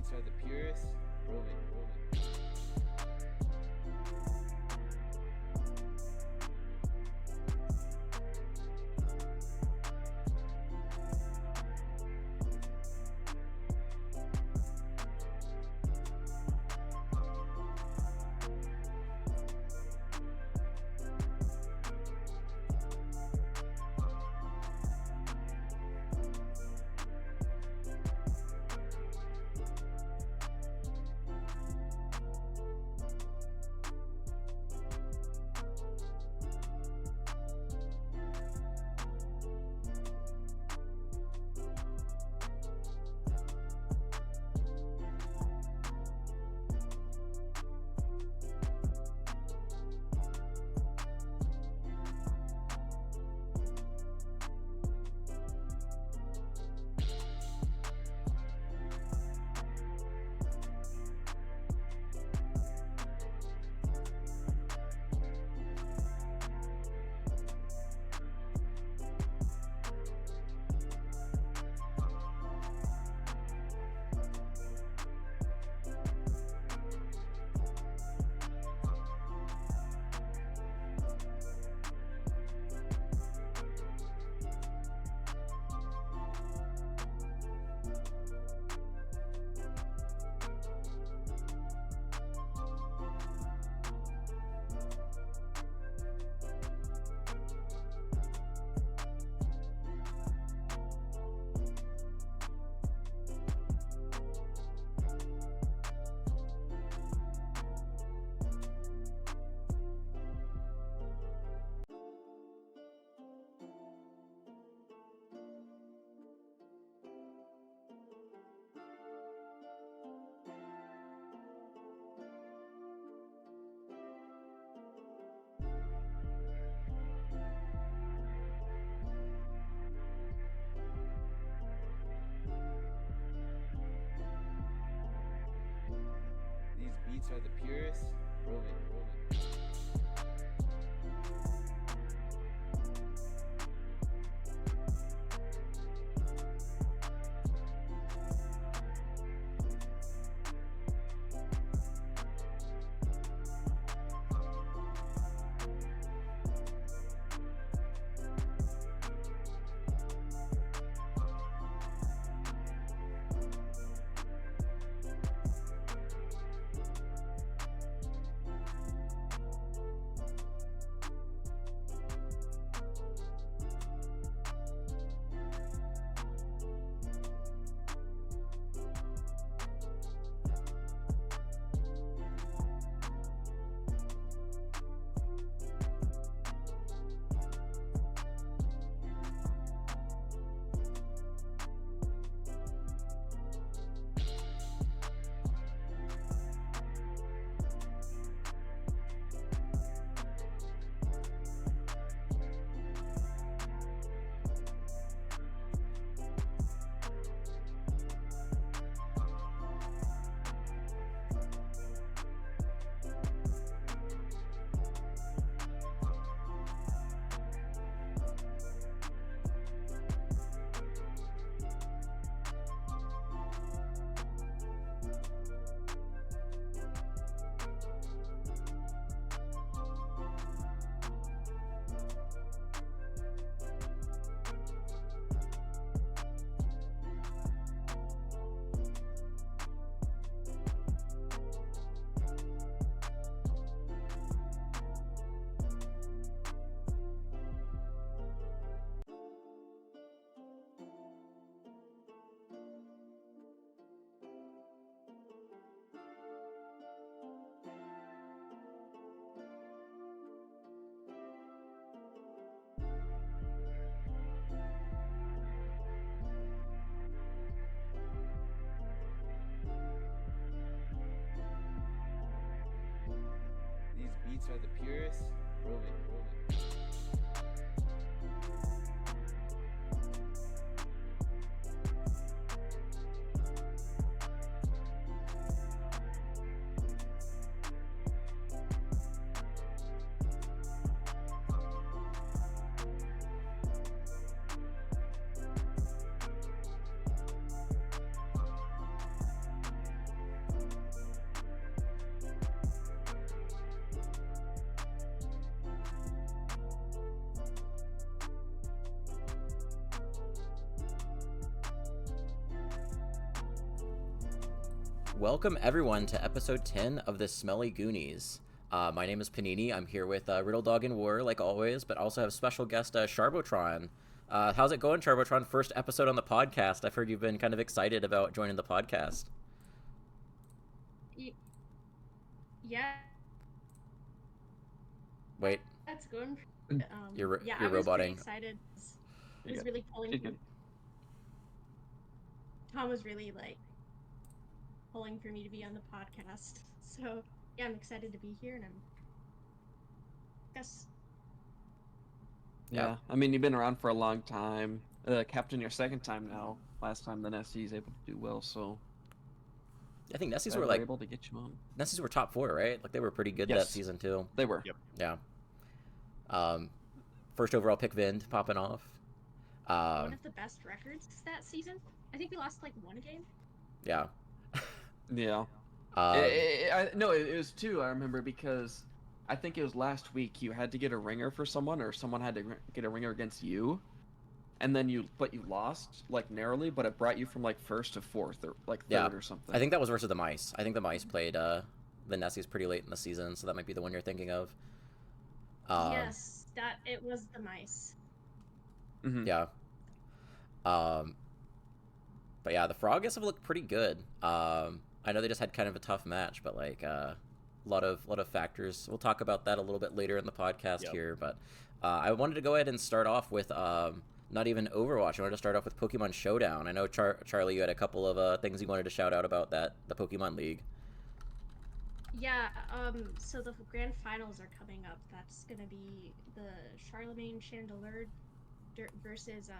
beats are the purest. Roll it, roll it. Beats are the purest. Roll it, roll it. Beats are the purest. Roll it, roll it. Welcome everyone to episode 10 of the Smelly GOON1Es. My name is Paninii. I'm here with RiddleDog and War, like always, but also have special guest Charbotron. How's it going, Charbotron? First episode on the podcast. I've heard you've been kind of excited about joining the podcast. Yeah. Wait. That's going. You're I was roboting. pretty excited. It was really pulling. Tom was really pulling for me to be on the podcast. So yeah, I'm excited to be here, and Yeah, I mean, you've been around for a long time. Captain your second time now. Last time the Nessies able to do well, so I think Nessies they were able to get you on. Nessies were top 4, right? Like they were pretty good that season too. They were. Yep. Yeah. First overall pick Vind popping off. one of the best records that season. I think we lost one game. Yeah. Yeah. No, it was 2. I remember because I think it was last week you had to get a ringer for someone, or someone had to get a ringer against you, and then you lost narrowly, but it brought you from first to fourth or third or something. I think that was versus the Mice. I think the Mice played the Nessies pretty late in the season, so that might be the one you're thinking of. Yes, it was the Mice. Mm-hmm. Yeah. But yeah, the Froggers have looked pretty good. I know they just had kind of a tough match, but a lot of factors. We'll talk about that a little bit later in the podcast here. But I wanted to go ahead and start off with not even Overwatch. I wanted to start off with Pokemon Showdown. I know Charlie, you had a couple of things you wanted to shout out about the Pokemon League. Yeah, so the grand finals are coming up. That's gonna be the Charlemagne Chandelure versus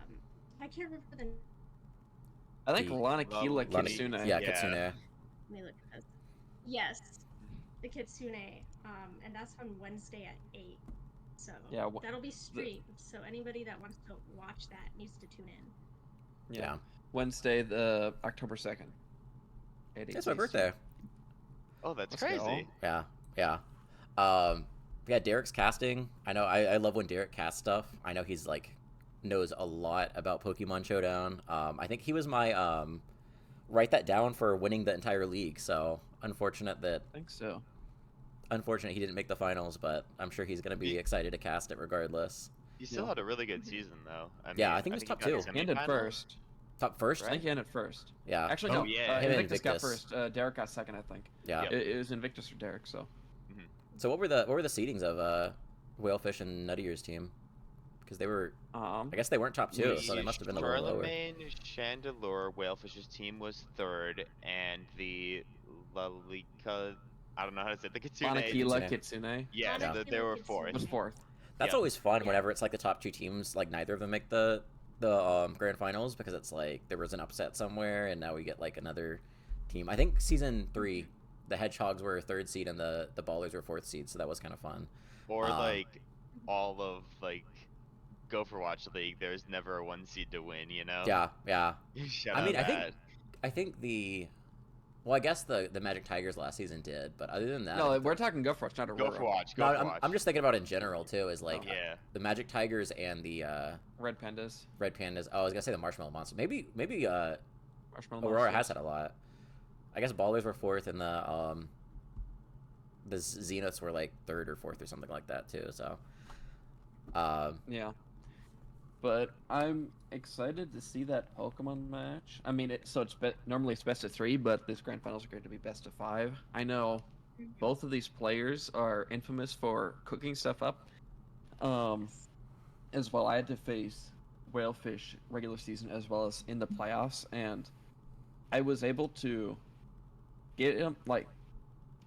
I can't remember the. I think Lanakila Kitsune. Yeah, Kitsune. Let me look at this. Yes, the Kitsune, and that's on Wednesday at 8. So yeah, that'll be streamed. So anybody that wants to watch that needs to tune in. Yeah. Wednesday, the October 2nd. It's my birthday. Oh, that's crazy. Yeah. Yeah, Derek's casting. I know I love when Derek casts stuff. I know he's knows a lot about Pokemon Showdown. I think he was my write that down for winning the entire league. So unfortunate that I think so. Unfortunate he didn't make the finals, but I'm sure he's gonna be excited to cast it regardless. He still had a really good season though. I think he was top 2. He ended first. Top first? I think he ended first. Yeah. Actually, no. Yeah. Invictus got first. Derek got second, I think. Yeah. It was Invictus or Derek. So. Mm-hmm. So what were the seedings of Whalefish and Nutty Ears team? Because they were, I guess they weren't top 2, so they must have been a little lower. Charlemagne Chandelure Whalefish's team was 3rd, and the Lalika, I don't know how to say it, the Kitsune. Lanakila Kitsune. Yeah, they were 4th. It was 4th. That's always fun whenever it's the top 2 teams, neither of them make the grand finals, because it's there was an upset somewhere, and now we get another team. I think season 3, the Hedgehogs were 3rd seed and the Ballers were 4th seed, so that was kind of fun. Or all of Go for Watch League, there's never a 1 seed to win, you know? Yeah. I think I guess the Magic Tigers last season did, but other than that, no, we're talking Go for Watch, not Aurora. Go for Watch. I'm just thinking about it in general too. Is the Magic Tigers and the Red Pandas. Oh, I was gonna say the Marshmallow Monster. Maybe Marshmallow Aurora Monsters. has had a lot. I guess Ballers were 4th, and the Zeniths were 3rd or 4th or something like that too. So yeah. But I'm excited to see that Pokemon match. I mean, normally it's best of 3, but this grand finals are going to be best of 5. I know both of these players are infamous for cooking stuff up. As well, I had to face Whalefish regular season as well as in the playoffs, and I was able to get him.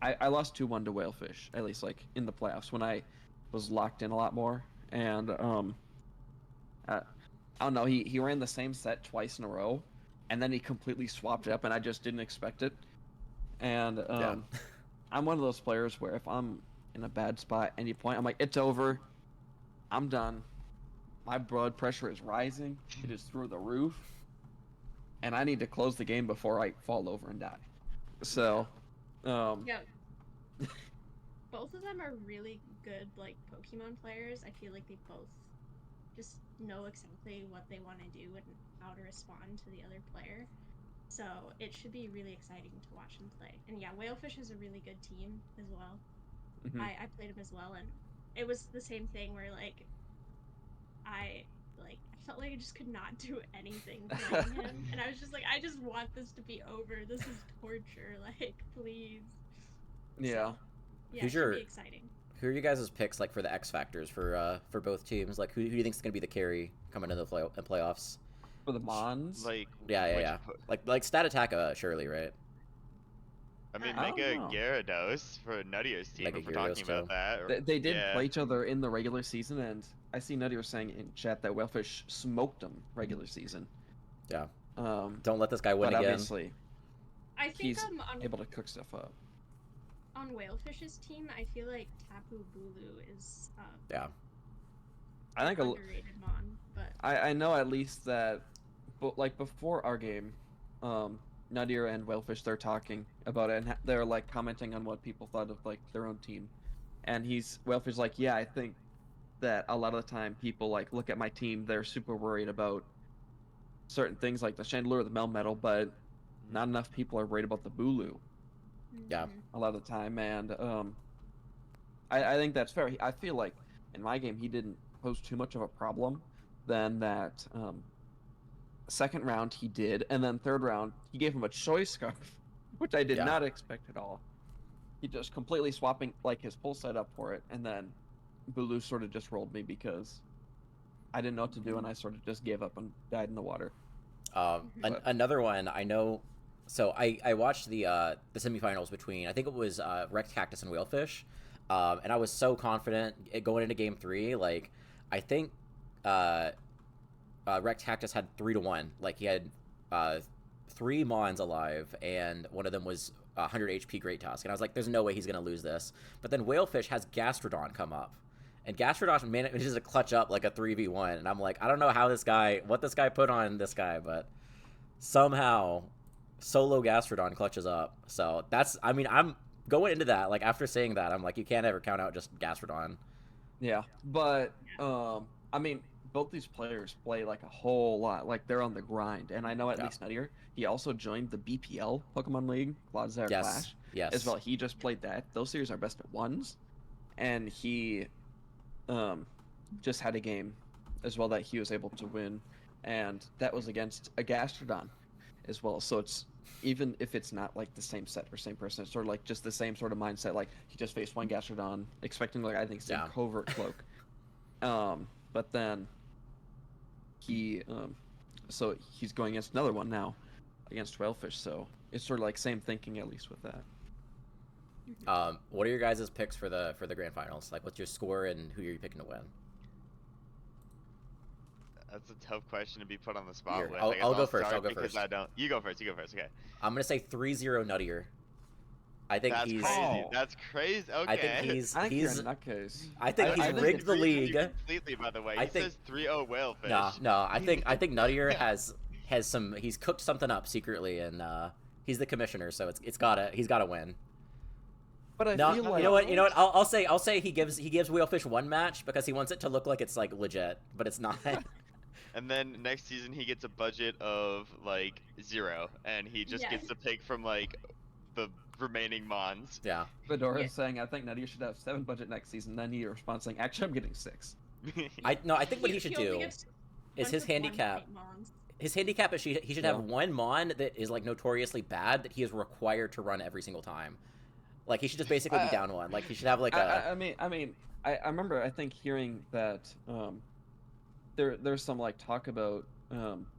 I lost 2-1 to Whalefish, at least in the playoffs when I was locked in a lot more, and I don't know, he ran the same set twice in a row, and then he completely swapped it up, and I just didn't expect it. And I'm one of those players where if I'm in a bad spot at any point, I'm it's over, I'm done. My blood pressure is rising, it is through the roof, and I need to close the game before I fall over and die. So, yeah. Both of them are really good Pokemon players. I feel like they both just know exactly what they want to do and how to respond to the other player. So it should be really exciting to watch him play. And yeah, Whalefish is a really good team as well. Mhm. I played him as well, and it was the same thing where I felt like I just could not do anything playing him, and I was just like, I just want this to be over. This is torture. Like, please. Yeah. So, yeah, Who's it should your- be exciting. Who are you guys' picks like for the X factors for both teams? Like who do you think is gonna be the carry coming into the playoffs? For the Mons. Like, Yeah, which yeah. po- Like stat attack, surely, right? I mean, I don't Mega know. Gyarados for Nuttier's team, Mega if we're talking Gyarados, about too. that. They did yeah. play each other in the regular season, and I see Nutty was saying in chat that Whalefish smoked them regular season. Yeah. Um, Don't let this guy win but again. obviously I think he's on able to cook stuff up. Whalefish's team, I feel like Tapu Bulu is Yeah. I think underrated mon, but I know at least that, but like before our game, Nadir and Whalefish, they're talking about it, and they're like commenting on what people thought of like their own team, and Whalefish like, yeah, I think that a lot of the time people like look at my team, they're super worried about certain things like the Chandelure or the Melmetal, but not enough people are worried about the Bulu Yeah. a lot of the time, and I think that's fair. I feel like in my game he didn't pose too much of a problem. Then that second round he did, and then third round he gave him a choice scarf, which I did Yeah. not expect at all. He just completely swapping like his pull set up for it, and then Bulu sort of just rolled me because I didn't know what to do, and I sort of just gave up and died in the water. But- Another one I know. So I watched the semifinals between, I think it was Wrecked Cactus and Whalefish, and I was so confident going into game 3. Like I think Wrecked Cactus had 3-1. Like he had 3 Mons alive, and one of them was 100 HP Great Tusk, and I was like, there's no way he's gonna lose this. But then Whalefish has Gastrodon come up, and Gastrodon manages to clutch up like a 3v1, and I'm like, I don't know what this guy put on this guy, but somehow solo Gastrodon clutches up. So I'm going into that, like after saying that, I'm like, you can't ever count out just Gastrodon. Yeah, but I mean, both these players play like a whole lot, like they're on the grind, and I know at Yeah. least Nuttier, he also joined the BPL Pokemon League, Cloudzair Clash, Yes. as well. He just played that. Those series are best at ones, and he just had a game as well that he was able to win, and that was against a Gastrodon as well. So it's, even if it's not like the same set or same person, it's sort of like just the same sort of mindset. Like he just faced one Gastrodon, expecting like I think some Yeah. covert cloak, but then he so he's going against another one now against Whalefish. So it's sort of like same thinking at least with that. What are your guys' picks for the grand finals? Like, what's your score and who are you picking to win? That's a tough question to be put on the spot Here, with. I'll I guess go first, start I'll go because first. I don't. You go first. Okay. I'm gonna say 3-0 Nuttier. I think That's he's. crazy. Oh. That's crazy. Okay. I think he's. I think he's. you're a nutcase. I think he's I think rigged the agrees with you league. completely. By the way, I he think- says 3-0 Whalefish. No. I think Nuttier has some. He's cooked something up secretly, and he's the commissioner, so he's gotta win. But I No, feel like you know what? I'll say he gives Whalefish one match because he wants it to look like it's like legit, but it's not. And then next season he gets a budget of like 0, and he just Yeah. gets to pick from like the remaining Mons. Yeah. Fedora Yeah. is saying, I think Nadia should have 7 budget next season. Then he responds saying, actually, I'm getting 6. I think what he should only do gets is one his with one handicap. point mons. His handicap is he should have one Mon that is like notoriously bad that he is required to run every single time. Like he should just basically be down one. Like he should have like a. I remember, I think, hearing that there's some like talk about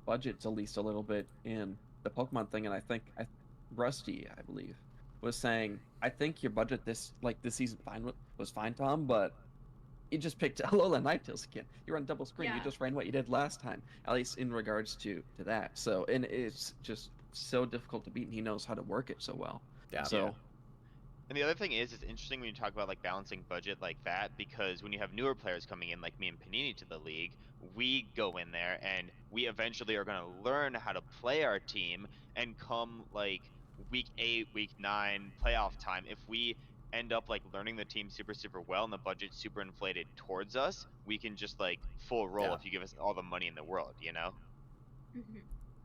budgets at least a little bit in the Pokemon thing, and I think Rusty, I believe, was saying, I think your budget this season was fine, Tom, but you just picked Alola Ninetales again. You run double screen. You Yeah. just ran what you did last time, at least in regards to that. So, and it's just so difficult to beat, and he knows how to work it so well. Yeah. So. Yeah. And the other thing is, it's interesting when you talk about like balancing budget like that, because when you have newer players coming in, like me and Panini to the league, we go in there and we eventually are going to learn how to play our team, and come like week 8, week 9, playoff time, if we end up like learning the team super well and the budget's super inflated towards us, we can just like full roll Yeah. if you give us all the money in the world, you know? Mhm.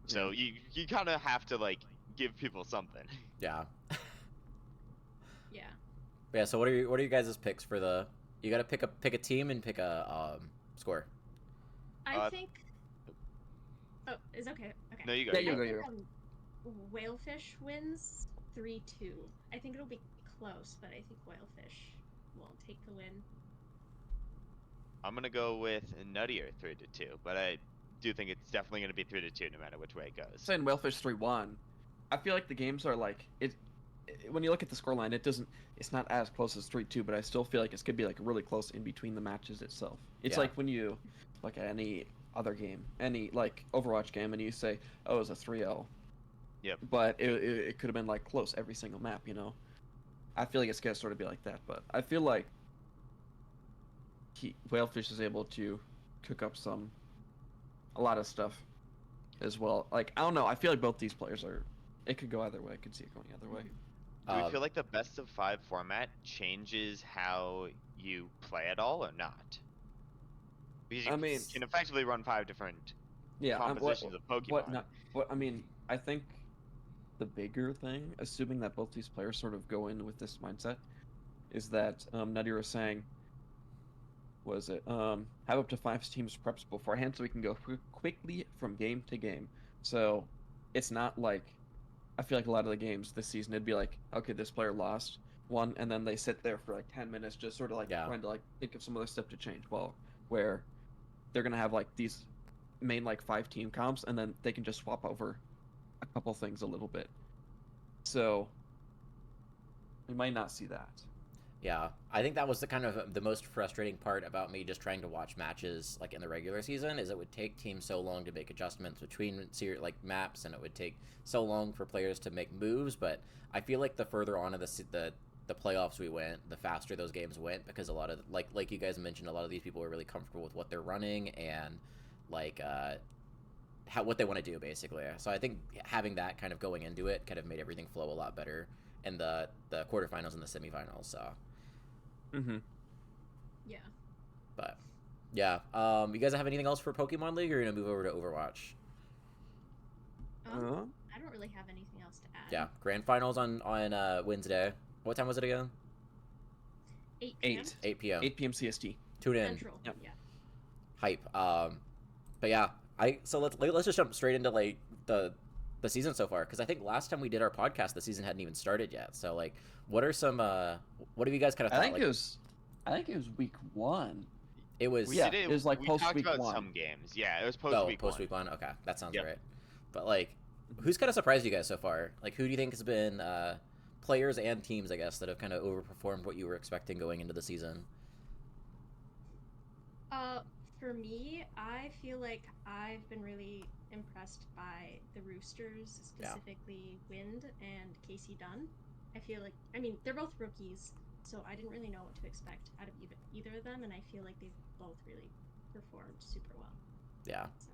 So you kind of have to like give people something. Yeah. Yeah. Yeah. So what are your guys' picks for the? You got to pick a team and pick a score. I think. Oh, it's okay. Okay. No, you go. Yeah, you you go. go. Whalefish wins 3-2. I think it'll be close, but I think Whalefish will take the win. I'm gonna go with Nuttier 3-2, but I do think it's definitely gonna be 3-2 no matter which way it goes. Saying Whalefish 3-1. I feel like the games are like when you look at the scoreline, it's not as close as 3-2, but I still feel like it's gonna be like really close in between the matches itself. It's Yeah. like when you look at any other game, any like Overwatch game, and you say, oh, it was a 3-0. Yep. But it could have been like close every single map, you know. I feel like it's gonna sort of be like that, but I feel like Whalefish is able to cook up a lot of stuff as well. Like, I don't know, I feel like both these players it could go either way. I could see it going either way. Do we feel like the best of 5 format changes how you play at all or not? Because you can effectively run 5 different compositions of Pokemon. I mean, I think the bigger thing, assuming that both these players sort of go in with this mindset, is that Nutty was saying, have up to 5 teams preps beforehand so we can go quickly from game to game. So it's not like, I feel like a lot of the games this season, it'd be like, okay, this player lost one, and then they sit there for like 10 minutes just sort of like trying to like think of some other stuff to change. Well, where they're going to have like these main like 5 team comps, and then they can just swap over a couple things a little bit. So we might not see that. Yeah, I think that was the most frustrating part about me just trying to watch matches like in the regular season, is it would take teams so long to make adjustments between like maps, and it would take so long for players to make moves. But I feel like the further on in the playoffs we went, the faster those games went, because a lot of like you guys mentioned, a lot of these people were really comfortable with what they're running and like what they want to do basically. So I think having that kind of going into it kind of made everything flow a lot better in the quarterfinals and the semifinals. So. Mm-hmm. Yeah. But yeah, you guys have anything else for Pokemon League, or are you gonna move over to Overwatch? I don't really have anything else to add. Yeah, grand finals on Wednesday. What time was it again? 8 p.m. 8 p.m. 8 p.m. CST. Tune in. Central. Yep. Yeah. Hype. But yeah, so let's just jump straight into like the season so far, because I think last time we did our podcast, the season hadn't even started yet. So like, what are some what have you guys kind of thought? I think it was week 1. It was. It was like post talked week about 1. some games. Yeah, it was post week 1. Post week 1. Okay, that sounds Yep. right. But like, who's kind of surprised you guys so far? Like, who do you think has been players and teams, I guess, that have kind of overperformed what you were expecting going into the season? For me, I feel like I've been really impressed by the Roosters, specifically Wind and Casey Dunn. I feel like, I mean, they're both rookies, so I didn't really know what to expect out of either of them, and I feel like they've both really performed super well. Yeah. So.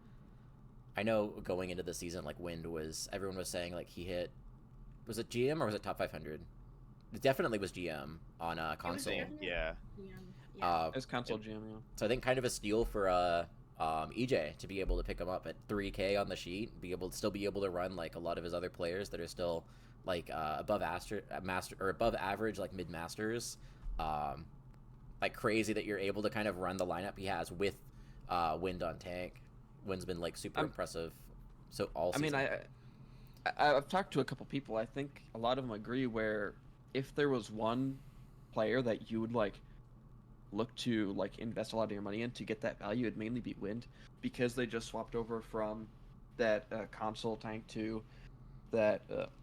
I know going into the season, like Wind everyone was saying like he hit, was it GM or was it top 500? It definitely was GM on console. Yeah. It's console GM. Yeah. So I think kind of a steal for EJ to be able to pick him up at 3K on the sheet, still be able to run like a lot of his other players that are still like above average, like mid masters. Like crazy that you're able to kind of run the lineup he has with Wind on tank. Wind's been like super impressive. So all season. I mean, I've talked to a couple people. I think a lot of them agree where if there was one player that you would like look to like invest a lot of your money in to get that value, it'd mainly be Wind, because they just swapped over from that console tank to that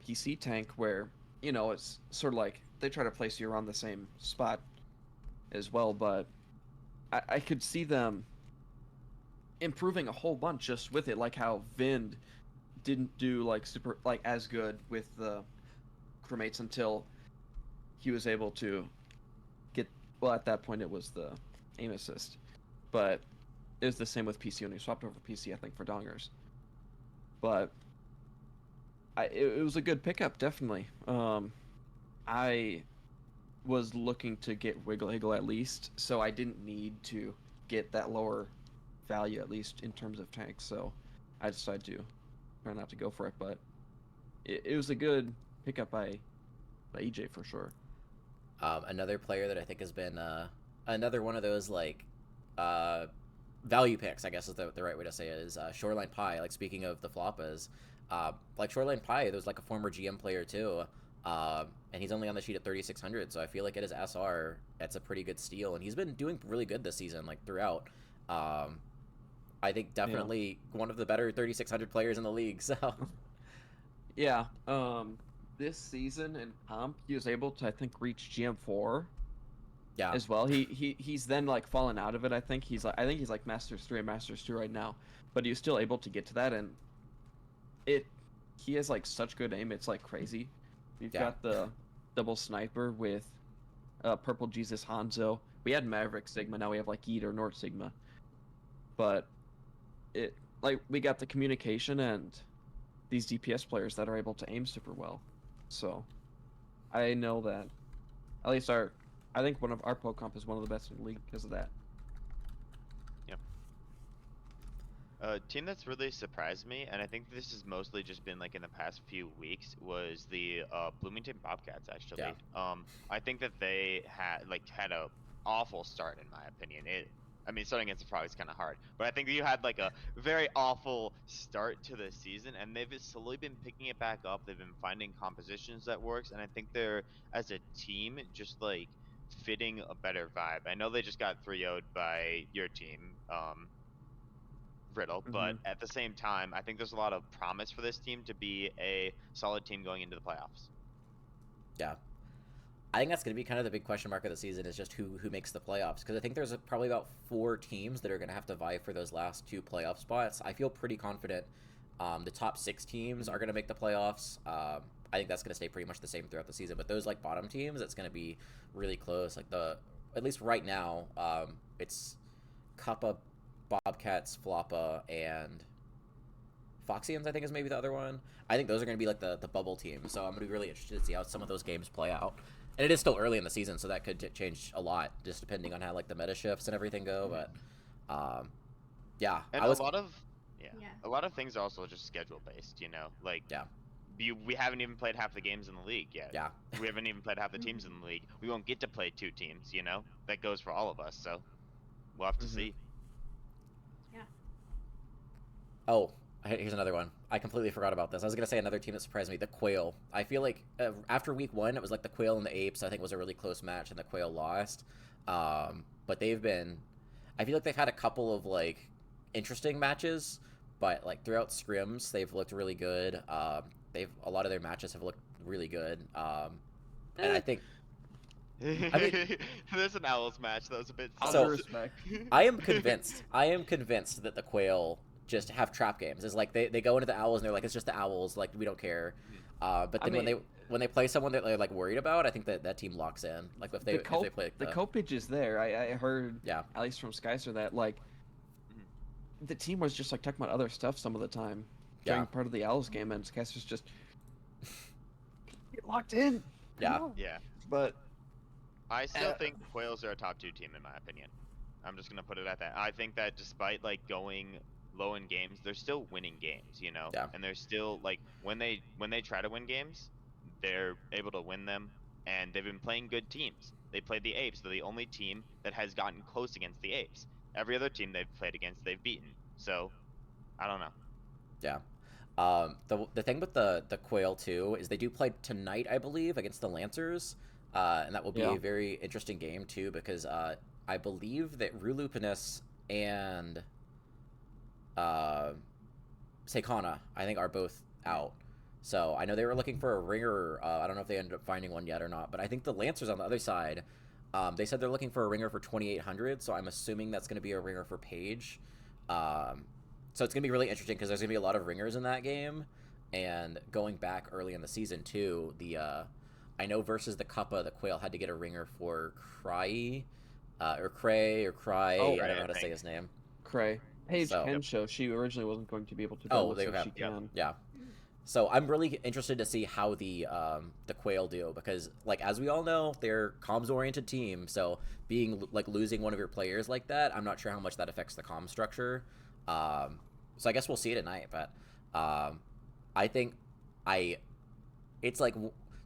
PC tank, where, you know, it's sort of like they try to place you around the same spot as well, but I could see them improving a whole bunch just with it, like how Vind didn't do like super like as good with the crewmates until he was able to get, well, at that point it was the aim assist, but it was the same with PC when he swapped over PC, I think, for Dongers. But it was a good pickup, definitely. I was looking to get Wiggle at least, so I didn't need to get that lower value, at least in terms of tanks, so I decided to try not to go for it, but it was a good pickup by EJ for sure. Another player that I think has been another one of those like value picks, I guess is the right way to say it, is Shoreline Pie. Like, speaking of the floppas, like Shoreline Pie, there's like a former GM player too, and he's only on the sheet at 3,600, so I feel like at his SR, that's a pretty good steal, and he's been doing really good this season, like throughout. I think definitely one of the better 3,600 players in the league. So yeah, this season in comp, he was able to, I think, reach GM4. Yeah. As well. He's then like fallen out of it. I think he's like Masters 3 and Masters 2 right now, but he was still able to get to that, and he has like such good aim. It's like crazy. We've got the double sniper with Purple Jesus Hanzo. We had Maverick Sigma. Now we have like Eater Nord Sigma. But it like we got the communication and these DPS players that are able to aim super well. So I know that at least I think one of our pro comp is one of the best in the league because of that. Yeah. A team that's really surprised me, and I think this has mostly just been like in the past few weeks, was the Bloomington Bobcats. Actually, I think that they had a awful start in my opinion. I mean, starting against the Frog is kind of hard, but I think you had like a very awful start to the season, and they've slowly been picking it back up. They've been finding compositions that works, and I think they're, as a team, just like fitting a better vibe. I know they just got 3-0'd by your team, Riddle, but at the same time, I think there's a lot of promise for this team to be a solid team going into the playoffs. Yeah. I think that's going to be kind of the big question mark of the season, is just who makes the playoffs, because I think there's probably about 4 teams that are going to have to vie for those last 2 playoff spots. I feel pretty confident the top 6 teams are going to make the playoffs. I think that's going to stay pretty much the same throughout the season, but those like bottom teams, it's going to be really close. Like at least right now, it's Kappa, Bobcats, Floppa, and Foxians, I think, is maybe the other one. I think those are going to be like the bubble teams, so I'm going to be really interested to see how some of those games play out. And it is still early in the season, so that could change a lot, just depending on how like the meta shifts and everything go. But yeah, and a lot of things are also just schedule based. Like we haven't even played half the games in the league yet. Yeah, we haven't even played half the teams in the league. We won't get to play 2 teams. That goes for all of us. So we'll have to see. Yeah. Oh, here's another one. I completely forgot about this. I was going to say another team that surprised me, the Quail. I feel like after week 1, it was like the Quail and the Apes, I think, was a really close match, and the Quail lost. But I feel like they've had a couple of like interesting matches, but like throughout scrims, they've looked really good. A lot of their matches have looked really good. And I think there's an Owls match that was a bit respect. I am convinced that the Quail just have trap games. It's like they go into the Owls and they're like, it's just the Owls, like we don't care. But then when they play someone that they're like worried about, I think that team locks in. Like if they play like the copage is there. I heard at least from Skyster that like the team was just like talking about other stuff some of the time during part of the Owls game, and Skyster's just get locked in. Yeah. But I still think Quails are a top 2 team in my opinion. I'm just gonna put it at that. I think that despite like going low in games, they're still winning games, and they're still like when they try to win games, they're able to win them, and they've been playing good teams. They played the Apes. They're the only team that has gotten close against the Apes. Every other team they've played against, they've beaten. So I don't know. Yeah. The thing with the Quail too is they do play tonight, I believe, against the Lancers, and that will be a very interesting game too, because I believe that GOON1Es and Seikana, I think, are both out. So I know they were looking for a ringer. I don't know if they ended up finding one yet or not, but I think the Lancers on the other side, they said they're looking for a ringer for 2,800. So I'm assuming that's going to be a ringer for Paige. So it's going to be really interesting because there's going to be a lot of ringers in that game. And going back early in the season too, I know versus the Kappa, the Quail had to get a ringer for Cry. I don't know how to say his name. Cray. Paige can show she originally wasn't going to be able to go, she can. Yeah. So I'm really interested to see how the Quail do, because like as we all know, they're comms oriented team. So being like losing one of your players like that, I'm not sure how much that affects the comm structure. So I guess we'll see it at night. But I think it's like,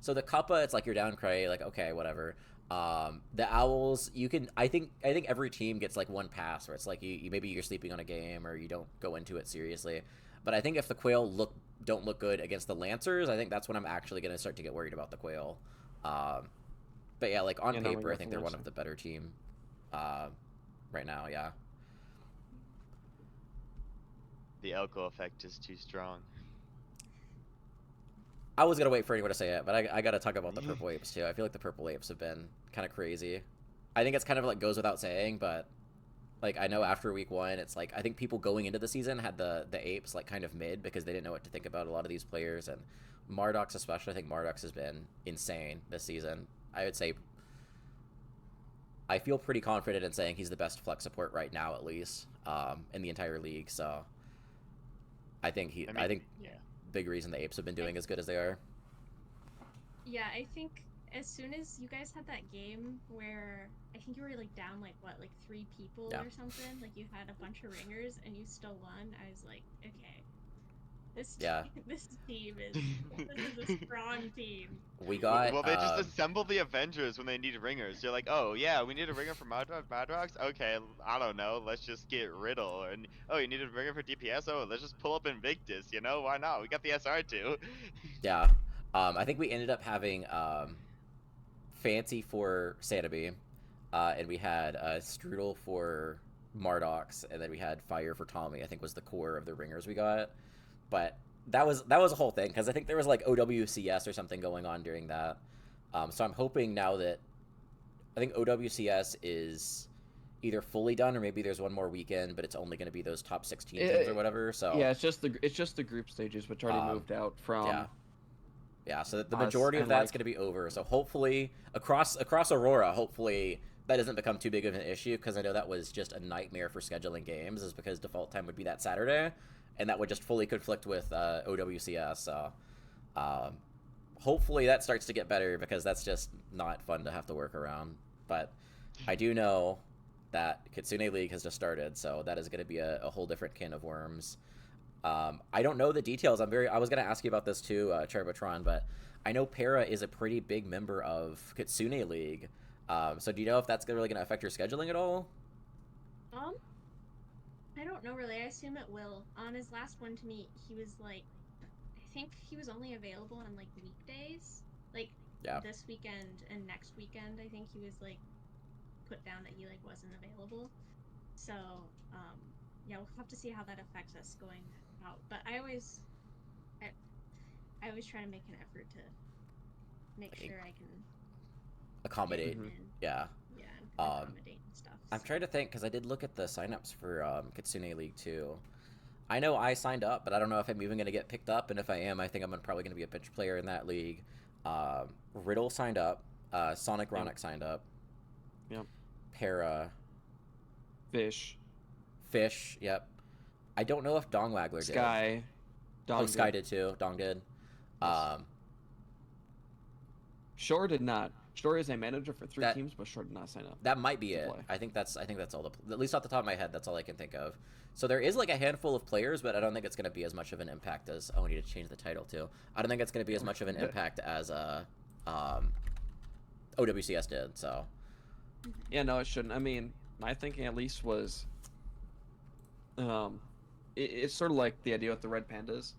so the Kappa, it's like you're down Cray, like, okay, whatever. The Owls, I think every team gets like one pass where it's like you maybe you're sleeping on a game or you don't go into it seriously. But I think if the Quail don't look good against the Lancers, I think that's when I'm actually going to start to get worried about the Quail. But yeah, like on paper, I think they're one of the better team right now. Yeah. The Elko effect is too strong. I was gonna wait for anyone to say it, but I gotta talk about the Purple Apes too. I feel like the Purple Apes have been kind of crazy. I think it's kind of like goes without saying, but like I know after week 1, it's like I think people going into the season had the Apes like kind of mid because they didn't know what to think about a lot of these players, and Mardox especially. I think Mardox has been insane this season. I would say I feel pretty confident in saying he's the best flex support right now, at least in the entire league. So I think I think big reason the Apes have been doing as good as they are. Yeah, I think as soon as you guys had that game where I think you were like down like 3 people or something, like you had a bunch of ringers and you still won, I was like, okay, this team is a strong team. We got well, they just assemble the Avengers when they need ringers. You're like, oh yeah, we need a ringer for Madrox. Okay, I don't know, let's just get Riddle. And oh, you need a ringer for DPS. Oh, let's just pull up Invictus. You know, why not? We got the SR too. Yeah, I think we ended up having Fancy for Sanity, and we had Strudel for Mardox, and then we had Fire for Tommy. I think was the core of the ringers we got. But that was a whole thing because I think there was like OWCS or something going on during that. So I'm hoping now that I think OWCS is either fully done or maybe there's one more weekend, but it's only going to be those top 16 teams or whatever. So yeah, it's just the group stages, which already moved out from. Yeah. So the majority of that's going to be over. So hopefully across Aurora, hopefully that doesn't become too big of an issue because I know that was just a nightmare for scheduling games, is because default time would be that Saturday. And that would just fully conflict with OWCS. So hopefully that starts to get better because that's just not fun to have to work around. But I do know that Kitsune League has just started, so that is going to be a whole different can of worms. I don't know the details. I was going to ask you about this too, Charbotron, but I know Para is a pretty big member of Kitsune League. So do you know if that's really going to affect your scheduling at all? I don't know really. I assume it will. On his last one to me, he was like, I think he was only available on like weekdays. Like this weekend and next weekend, I think he was like put down that he like wasn't available. So, yeah, we'll have to see how that affects us going out. But I always try to make an effort to make sure I can accommodate. Yeah. Yeah, accommodate and stuff. I'm trying to think because I did look at the signups for Kitsune League too. I know I signed up, but I don't know if I'm even going to get picked up. And if I am, I think I'm probably going to be a bench player in that league. Riddle signed up. Sonic Ronic signed up. Yep. Para. Fish. Yep. I don't know if Dong Waggler did. Sky. Dong Sky did too. Dong did. Yes. Shore did not. Shore is a manager for 3 teams, but Shore did not sign up. That might be it. I think that's all. At least off the top of my head, that's all I can think of. So there is like a handful of players, but I don't think it's going to be as much of an impact as. Oh, I need to change the title too. I don't think it's going to be as much of an impact as OWCS did. So. Yeah, no, it shouldn't. I mean, my thinking at least was, it's sort of like the idea with the Red Pandas,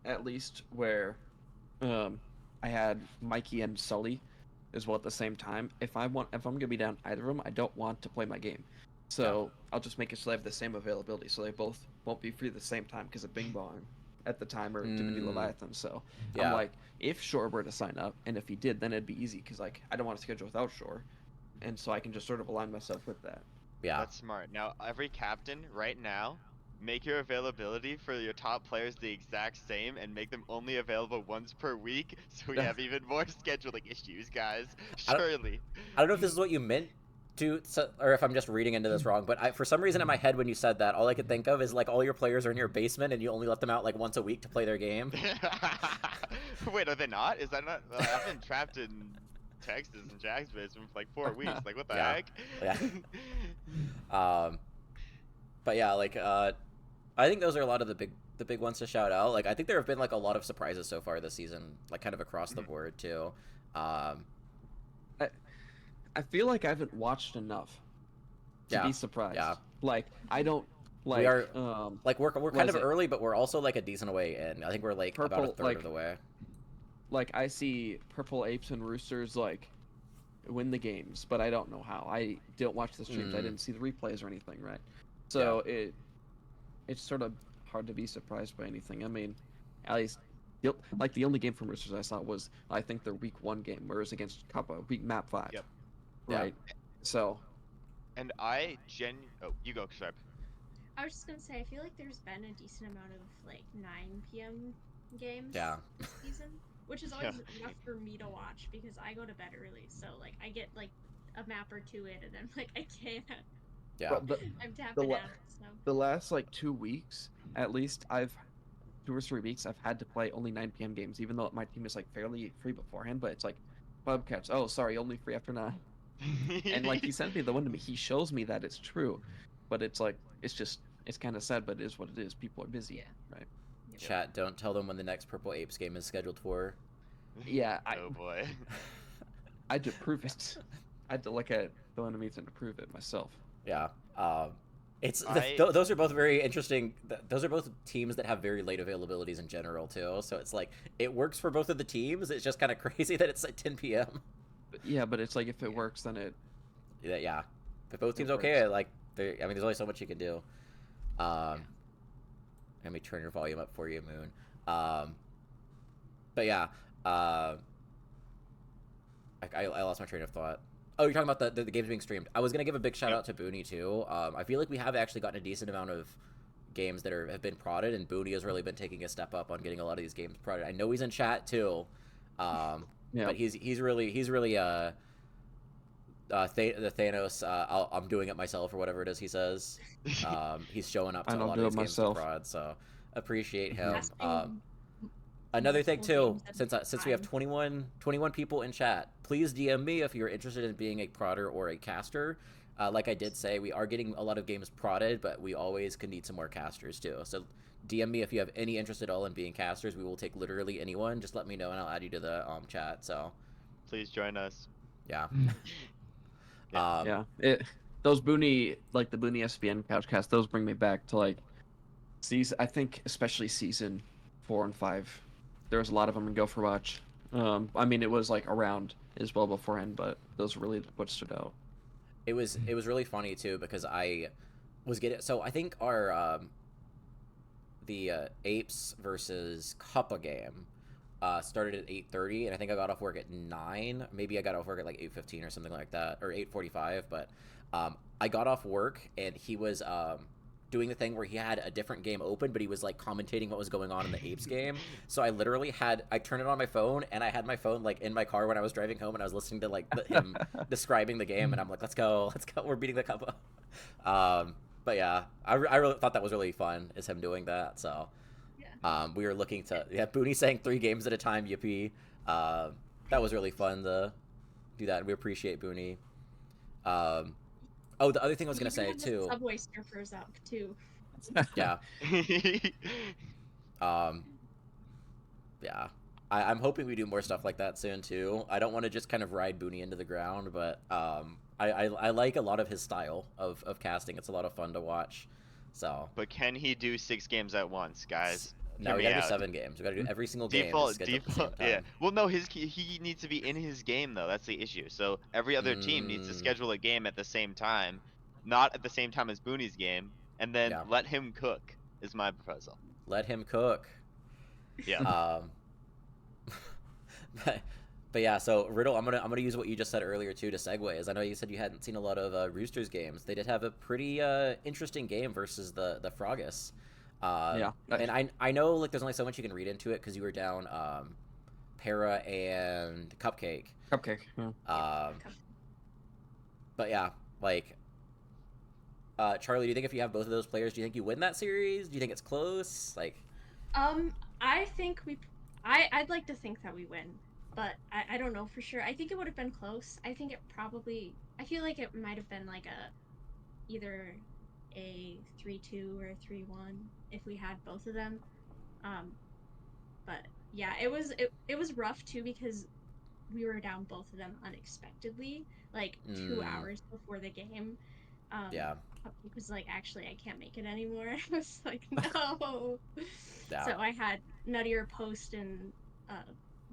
at least where, I had Mikey and Sully as well at the same time. If I'm gonna be down either of them, I don't want to play my game, so I'll just make it so they have the same availability, so they both won't be free at the same time because of Bing Bong at the time or Dimity Leviathan. So I'm like, if Shore were to sign up, and if he did, then it'd be easy because like I don't want to schedule without Shore, and so I can just sort of align myself with that. Yeah, that's smart. Now every captain right now, make your availability for your top players the exact same and make them only available once per week so we have even more scheduling issues, guys. Surely. I don't know if this is what you meant to, or if I'm just reading into this wrong, but for some reason in my head when you said that, all I could think of is like all your players are in your basement and you only let them out like once a week to play their game. Wait, are they not? Is that not? Well, I've been trapped in Texas and Jack's basement for like 4 weeks. Like, what the heck? Yeah. But yeah, like, I think those are a lot of the the big ones to shout out. Like I think there have been like a lot of surprises so far this season, like kind of across the board too. I feel like I haven't watched enough to be surprised. Yeah. Like I don't like. We are like we're what kind is of it? early, but we're also like a decent way in. I think we're like about a Purple, third like- of the way. Like I see Purple Apes and Roosters like win the games, but I don't know how. I don't watch the streams. I didn't see the replays or anything, right? So it's sort of hard to be surprised by anything. I mean, at least like the only game from Roosters I saw was I think their week 1 game, where it was against Kappa, week map 5. Yep. Right. So And oh, you go, Sharp. I was just gonna say, I feel like there's been a decent amount of like 9 p.m. games Yeah. this season, which is always enough for me to watch because I go to bed early. So like I get like a map or two in, and then like I can't. Yeah. but I'm tapping out. So the last like 2 weeks, at least 2 or 3 weeks, I've had to play only 9 p.m. games, even though my team is like fairly free beforehand. But it's like Bobcats. Oh, sorry, only free after 9. And like he sent me the one to me. He shows me that it's true, but it's like it's kind of sad, but it is what it is. People are busy, right? Chat, don't tell them when the next Purple Apes game is scheduled for. Yeah, Oh boy. I had to prove it. I had to look at the one to meet and to prove it myself. Yeah. It's I- those are both very interesting. Those are both teams that have very late availabilities in general too. So it's like it works for both of the teams. It's just kind of crazy that it's at 10 p.m. But yeah, but it's like if it works, then it. Yeah. If both teams It okay, works. like I mean, there's only so much you can do. Let me turn your volume up for you, Moon. But yeah. I lost my train of thought. Oh, you're talking about the games being streamed. I was gonna give a big shout out to Booney too. I feel like we have actually gotten a decent amount of games that have been prodded, and Booney has really been taking a step up on getting a lot of these games prodded. I know he's in chat too, Yeah. but he's really the Thanos. I'm doing it myself or whatever it is he says. He's showing up to And a I'll lot do of it these games to myself. prod, so appreciate him. Asking Another thing multiple too, games at a since we have time. 21 people in chat, please DM me if you're interested in being a prodder or a caster. Like I did say, we are getting a lot of games prodded, but we always could need some more casters too. So DM me if you have any interest at all in being casters. We will take literally anyone. Just let me know and I'll add you to the chat. So Please join us. yeah. Yeah. Those Booney, like the Booney SPN Couchcast, those bring me back to like season. I think especially season 4 and 5. There was a lot of them in Go for Watch. I mean, it was like around as well beforehand, but those were really what stood out. It was really funny too because I was getting I think our the Apes versus Cuppa game started at 8:30 and I think I got off work at 9. Maybe I got off work at like 8:15 or something like that, or 8:45. But I got off work and he was doing the thing where he had a different game open, but he was like commentating what was going on in the Apes game. So I literally I turned it on my phone and I had my phone like in my car when I was driving home and I was listening to like him describing the game and I'm like, let's go, we're beating the Cuppa. But yeah, I really thought that was really fun, is him doing that. So we were looking to Booney saying 3 games at a time, yippee. That was really fun to do that. We appreciate Booney. Oh, the other thing I was gonna say too. Subway surfers up too. Yeah. Yeah. I'm hoping we do more stuff like that soon too. I don't want to just kind of ride Booney into the ground, but I like a lot of his style of casting. It's a lot of fun to watch. So. But can he do 6 games at once, guys? No, we gotta do 7 games. We gotta do every single game. Default, Default. yeah. Well, no, he needs to be in his game though. That's the issue. So every other team needs to schedule a game at the same time, not at the same time as Booney's game, and then let him cook. Is my proposal. Let him cook. Yeah. But yeah, so Riddle, I'm gonna use what you just said earlier too to segue. As I know you said you hadn't seen a lot of Roosters games. They did have a pretty interesting game versus the Froggus. And I know like there's only so much you can read into it because you were down Para and Cupcake. Yeah. But yeah, like Charlie, do you think if you have both of those players, do you think you win that series? Do you think it's close? Like, I think I'd like to think that we win, but I don't know for sure. I think it would have been close. I feel like it might have been like either a 3-2 or a 3-1 if we had both of them. But yeah, it was rough too because we were down both of them unexpectedly, like 2 hours before the game. Yeah. Cupcake was like, actually, I can't make it anymore. I was like, no. Yeah. So I had Nuttier post and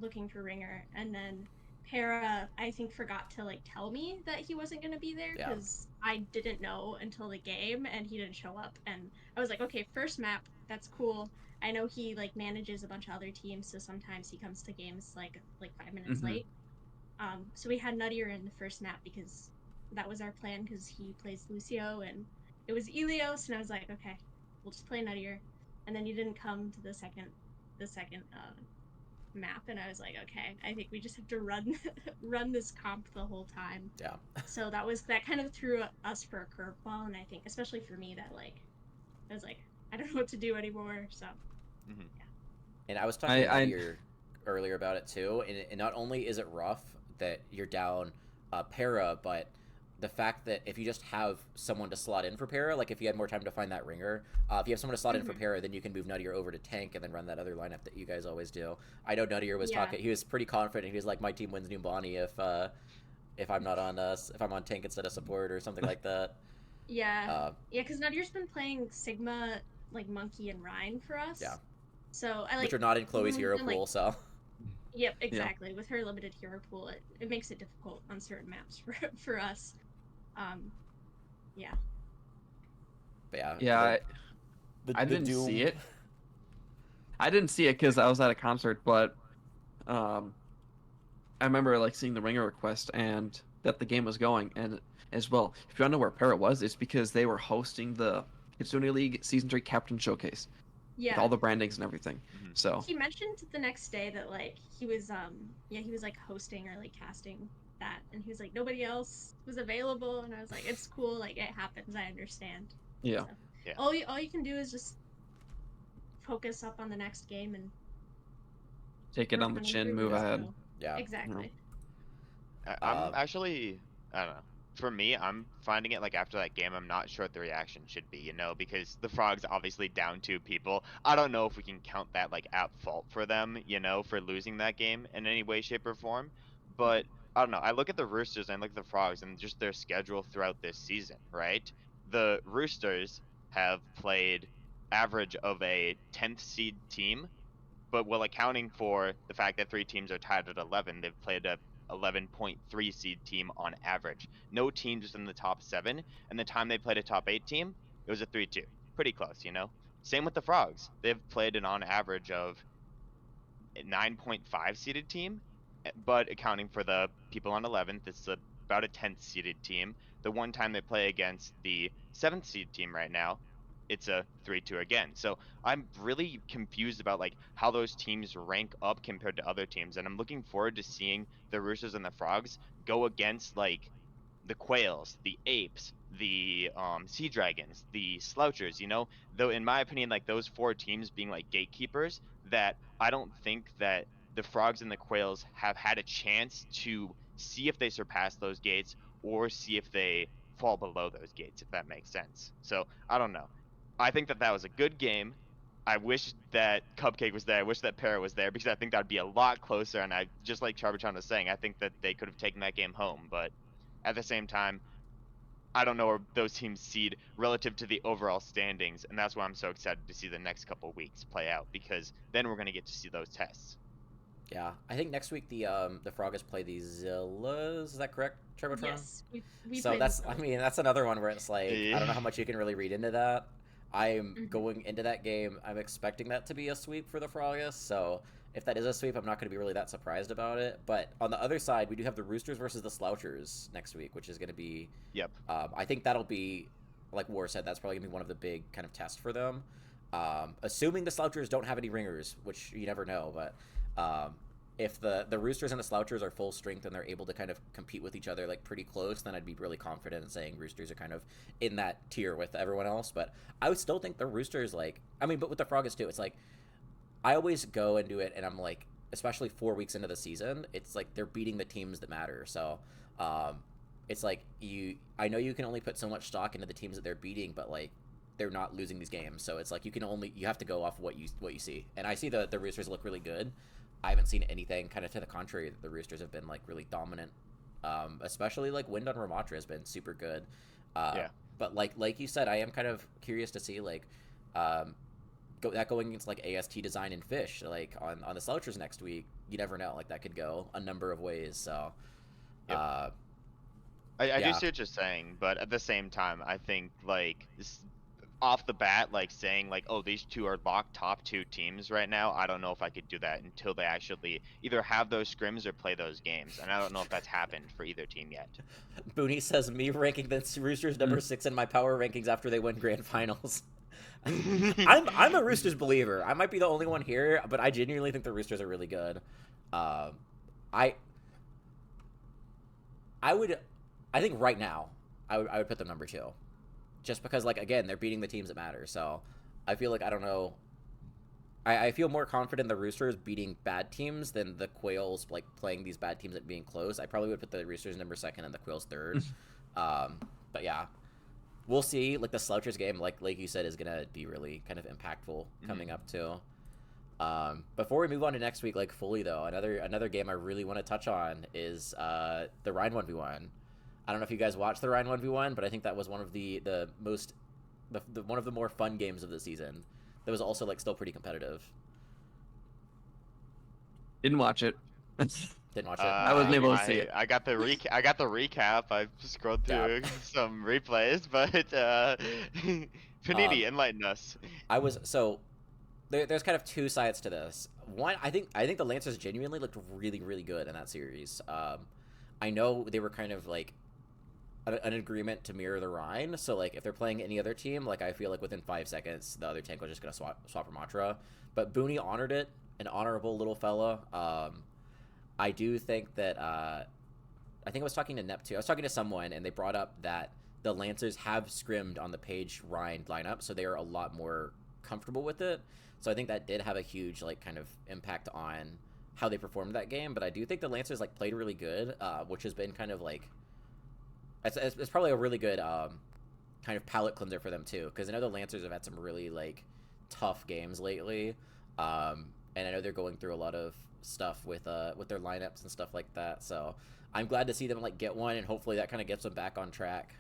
looking for Ringer, and then Para, I think, forgot to like tell me that he wasn't gonna be there because I didn't know until the game, and he didn't show up. And I was like, okay, first map, that's cool. I know he like manages a bunch of other teams, so sometimes he comes to games like 5 minutes late. So we had Nuttier in the first map because that was our plan because he plays Lucio and it was Elios, and I was like, okay, we'll just play Nuttier. And then he didn't come to the second map, and I was like, okay, I think we just have to run this comp the whole time. Yeah. So that kind of threw us for a curveball, and I think especially for me that like I was like, I don't know what to do anymore. So yeah. And I was talking to Nuttier earlier about it too, and not only is it rough that you're down Para, but the fact that if you just have someone to slot in for Para, like if you had more time to find that Ringer, if you have someone to slot in for Para, then you can move Nuttier over to tank and then run that other lineup that you guys always do. I know Nuttier was talking; he was pretty confident. He was like, "My team wins Numbani if I'm not on if I'm on tank instead of support or something like that." Yeah, because Nuttier's been playing Sigma, like Monkey and Rhine for us. Yeah. So I like. Which are not in Chloe's hero pool, so. Yep, exactly. Yeah. With her limited hero pool, it makes it difficult on certain maps for us. Yeah. But yeah. Yeah, I didn't see it. I didn't see it because I was at a concert, but I remember like seeing the Ringer request and that the game was going, and as well, if you don't know where Parrot was, it's because they were hosting the Kitsune League Season 3 Captain Showcase. Yeah. With all the brandings and everything. So he mentioned the next day that like he was he was like hosting or like casting that, and he was like nobody else was available, and I was like, it's cool, like it happens, I understand. Yeah. So, yeah. All you can do is just focus up on the next game and take it on the chin, move ahead. Yeah. Exactly. I'm actually, I don't know. For me, I'm finding it like after that game, I'm not sure what the reaction should be, you know, because the Frogs obviously down 2 people. I don't know if we can count that like at fault for them, you know, for losing that game in any way, shape, or form. But I don't know. I look at the Roosters and I look at the Frogs and just their schedule throughout this season, right? The Roosters have played average of a 10th seed team, but while accounting for the fact that 3 teams are tied at 11, they've played a 11.3 seed team on average. No teams was in the top 7, and the time they played a top 8 team, it was a 3-2. Pretty close, you know? Same with the Frogs. They've played an on average of 9.5 seeded team, but accounting for the people on 11th, it's about a 10th seeded team. The one time they play against the 7th seed team right now, it's a 3-2 again. So I'm really confused about like how those teams rank up compared to other teams, and I'm looking forward to seeing the Roosters and the Frogs go against like the Quails, the Apes, the Sea Dragons, the Slouchers, you know, though in my opinion, like those 4 teams being like gatekeepers, that I don't think that the Frogs and the Quails have had a chance to see if they surpass those gates or see if they fall below those gates, if that makes sense. So I don't know. I think that was a good game. I wish that Cupcake was there. I wish that Para was there because I think that'd be a lot closer. And I just like Charbotron was saying, I think that they could have taken that game home. But at the same time, I don't know where those teams seed relative to the overall standings, and that's why I'm so excited to see the next couple of weeks play out because then we're gonna get to see those tests. Yeah, I think next week the Froggers play the Zillas. Is that correct, Charbotron? Yes, we so that's that's another one where it's like I don't know how much you can really read into that. I'm going into that game. I'm expecting that to be a sweep for the Froggers. So if that is a sweep, I'm not going to be really that surprised about it. But on the other side, we do have the Roosters versus the Slouchers next week, which is going to be. Yep. I think that'll be, like War said, that's probably going to be one of the big kind of tests for them. Assuming the Slouchers don't have any ringers, which you never know, but if the Roosters and the Slouchers are full strength and they're able to kind of compete with each other like pretty close, then I'd be really confident in saying Roosters are kind of in that tier with everyone else. But I would still think the Roosters, like, I mean, but with the Froggers too, it's like I always go and do it and I'm like, especially 4 weeks into the season, it's like they're beating the teams that matter. So it's like I know you can only put so much stock into the teams that they're beating, but like they're not losing these games, so it's like you have to go off what you see. And I see the Roosters look really good. I haven't seen anything kind of to the contrary that the Roosters have been like really dominant. Especially like Wind on Ramatra has been super good. Yeah. But like you said, I am kind of curious to see like going against like AST Design and Fish like on the Slouchers next week. You never know, like that could go a number of ways. So Yep. I yeah. do see what you're saying, but at the same time, I think like off the bat, like saying like, oh, these two are locked top 2 teams right now. I don't know if I could do that until they actually either have those scrims or play those games, and I don't know if that's happened for either team yet. Booney says me ranking the Roosters number 6 in my power rankings after they win grand finals. I'm a Roosters believer. I might be the only one here, but I genuinely think the Roosters are really good. I think right now I would put them number 2. Just because, like, again, they're beating the teams that matter. So I feel like, I don't know. I feel more confident the Roosters beating bad teams than the Quails, like, playing these bad teams and being close. I probably would put the Roosters number 2nd and the Quails 3rd. But yeah, we'll see. Like, the Slouchers game, like you said, is going to be really kind of impactful coming up, too. Before we move on to next week, like, fully, though, another game I really want to touch on is the Rhine 1v1. I don't know if you guys watched the Rhine 1v1, but I think that was one of the one of the more fun games of the season. That was also like still pretty competitive. Didn't watch it. Didn't watch it. I wasn't able to see it. I got the recap. I scrolled through some replays, but Paninii, enlighten us. There's kind of 2 sides to this. One, I think the Lancers genuinely looked really, really good in that series. I know they were kind of like an agreement to mirror the Rhine, so like if they're playing any other team, like I feel like within 5 seconds the other tank was just gonna swap Ramatra. But Booney honored it, an honorable little fella. I do think that I think I was talking to Neptune. I was talking to someone, and they brought up that the Lancers have scrimmed on the Page Rhine lineup, so they are a lot more comfortable with it. So I think that did have a huge like kind of impact on how they performed that game. But I do think the Lancers like played really good, which has been kind of like it's probably a really good kind of palate cleanser for them too, because I know the Lancers have had some really like tough games lately, and I know they're going through a lot of stuff with their lineups and stuff like that. So I'm glad to see them like get one, and hopefully that kind of gets them back on track.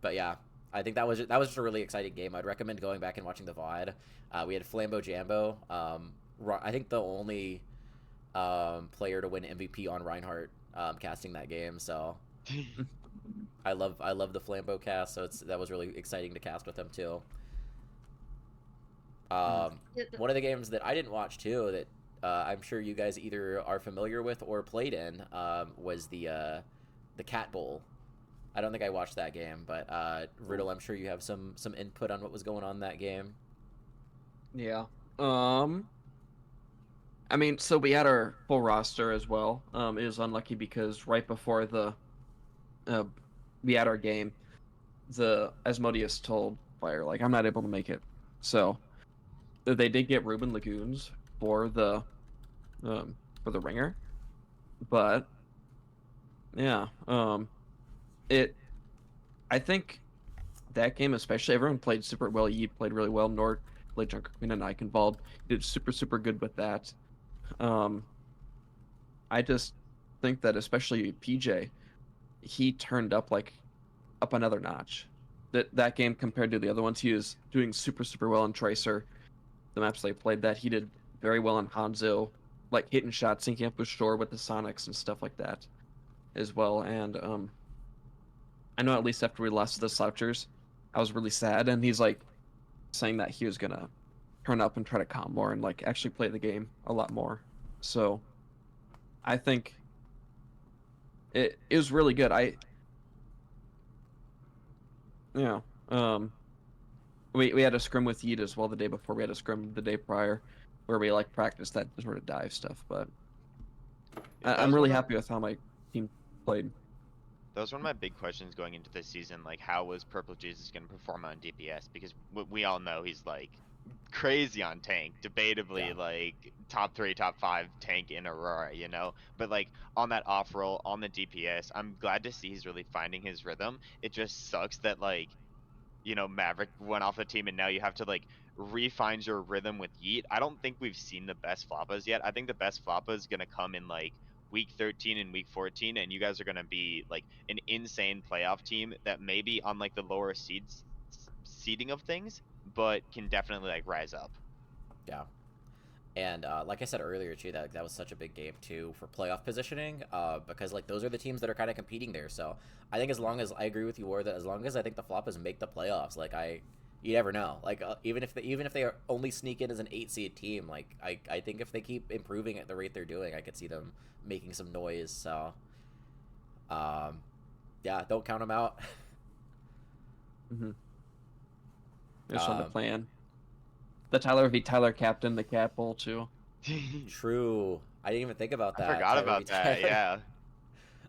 But yeah, I think that was just a really exciting game. I'd recommend going back and watching the VOD. We had Flambeau Jambo. I think the only player to win MVP on Reinhardt casting that game. So I love the Flambeau cast. So that was really exciting to cast with him too. One of the games that I didn't watch too that I'm sure you guys either are familiar with or played in was the Cat Bowl. I don't think I watched that game, but Riddle, I'm sure you have some input on what was going on in that game. Yeah. I mean, so we had our full roster as well. It was unlucky because right before we had our game, the Asmodeus told Fire, like, I'm not able to make it. So they did get Ruben Lagoons for the ringer. But yeah, I think that game especially, everyone played super well. Yi played really well. Nord played Junker Queen and Ike involved. Did super good with that. I just think that especially PJ, he turned up another notch. That game compared to the other ones, he was doing super well in Tracer. The maps they played that he did very well in Hanzo, like hitting shots, syncing up with Shore with the Sonics and stuff like that as well. And I know at least after we lost to the Slouchers, I was really sad, and he's like saying that he was gonna turn up and try to calm more and like actually play the game a lot more. So I think it was really good. We had a scrim with Yeet as well the day before. We had a scrim the day prior where we like practiced that sort of dive stuff. But I'm really happy with how my team played. That was one of my big questions going into this season. Like, how was Purple Jesus going to perform on DPS? Because we all know he's like crazy on tank, debatably Yeah. like top 3, top 5 tank in Aurora, you know. But like on that off roll, on the DPS, I'm glad to see he's really finding his rhythm. It just sucks that like, you know, Maverick went off the team and now you have to like refine your rhythm with Yeet. I don't think we've seen the best Floppas yet. I think the best Floppa is gonna come in like week 13 and week 14, and you guys are gonna be like an insane playoff team that may be on like the lower seeding of things, but can definitely like rise up. Yeah. And like I said earlier, too, that was such a big game, too, for playoff positioning, because, like, those are the teams that are kind of competing there. So I think as long as, I agree with you, War, that as long as I think the Floppas make the playoffs, like, you never know. Like, even if they are only sneak in as an 8-seed team, like, I think if they keep improving at the rate they're doing, I could see them making some noise. So, yeah, don't count them out. Mm-hmm. Just on the plan. The Tyler v. Tyler captain, the Cat Bowl, too. True. I didn't even think about that. I forgot Tyler v. about that. Tyler.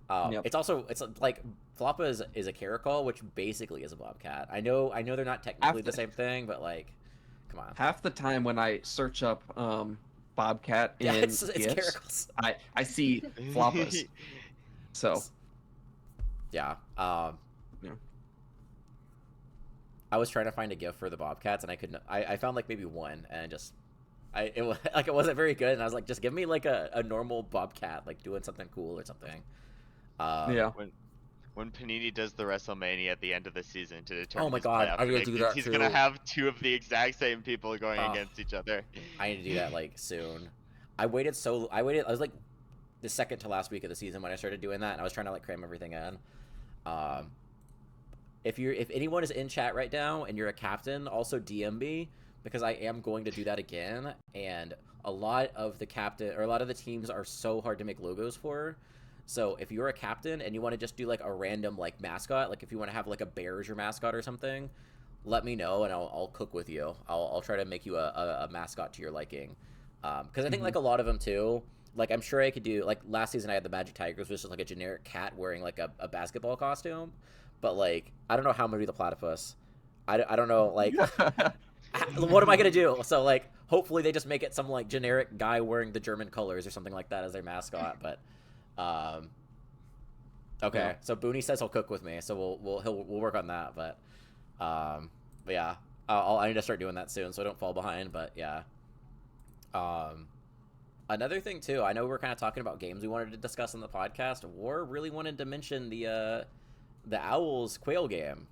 Yeah. Yep. It's like Floppa is a Caracol, which basically is a Bobcat. I know they're not technically the same thing, but like, come on. Half the time when I search up Bobcat in it's GIFs, Caracals. I see Floppas. So yeah. Yeah. I was trying to find a GIF for the Bobcats, and I couldn't. I found like maybe one, and it wasn't very good. And I was like, just give me like a normal Bobcat, like doing something cool or something. Yeah. When Paninii does the WrestleMania at the end of the season to determine Oh my his God, playoff I gotta do predictions, that he's too. gonna have 2 of the exact same people going Oh. against each other. I need to do that like soon. I waited. I was like the second to last week of the season when I started doing that, and I was trying to like cram everything in. If anyone is in chat right now and you're a captain, also DM me, because I am going to do that again. And a lot of the teams are so hard to make logos for. So if you're a captain and you want to just do like a random like mascot, like if you want to have like a bear as your mascot or something, let me know and I'll cook with you. I'll try to make you a mascot to your liking. Because I think like a lot of them too. Like I'm sure I could do like last season I had the Magic Tigers, which is like a generic cat wearing like a basketball costume. But like I don't know how I'm gonna do the platypus. I don't know like what am I gonna do? So like hopefully they just make it some like generic guy wearing the German colors or something like that as their mascot. But okay, Yeah. so Booney says he'll cook with me, so we'll work on that. But yeah, I need to start doing that soon so I don't fall behind. But yeah, another thing too, I know we're kind of talking about games we wanted to discuss on the podcast. War really wanted to mention the Owls Quail game.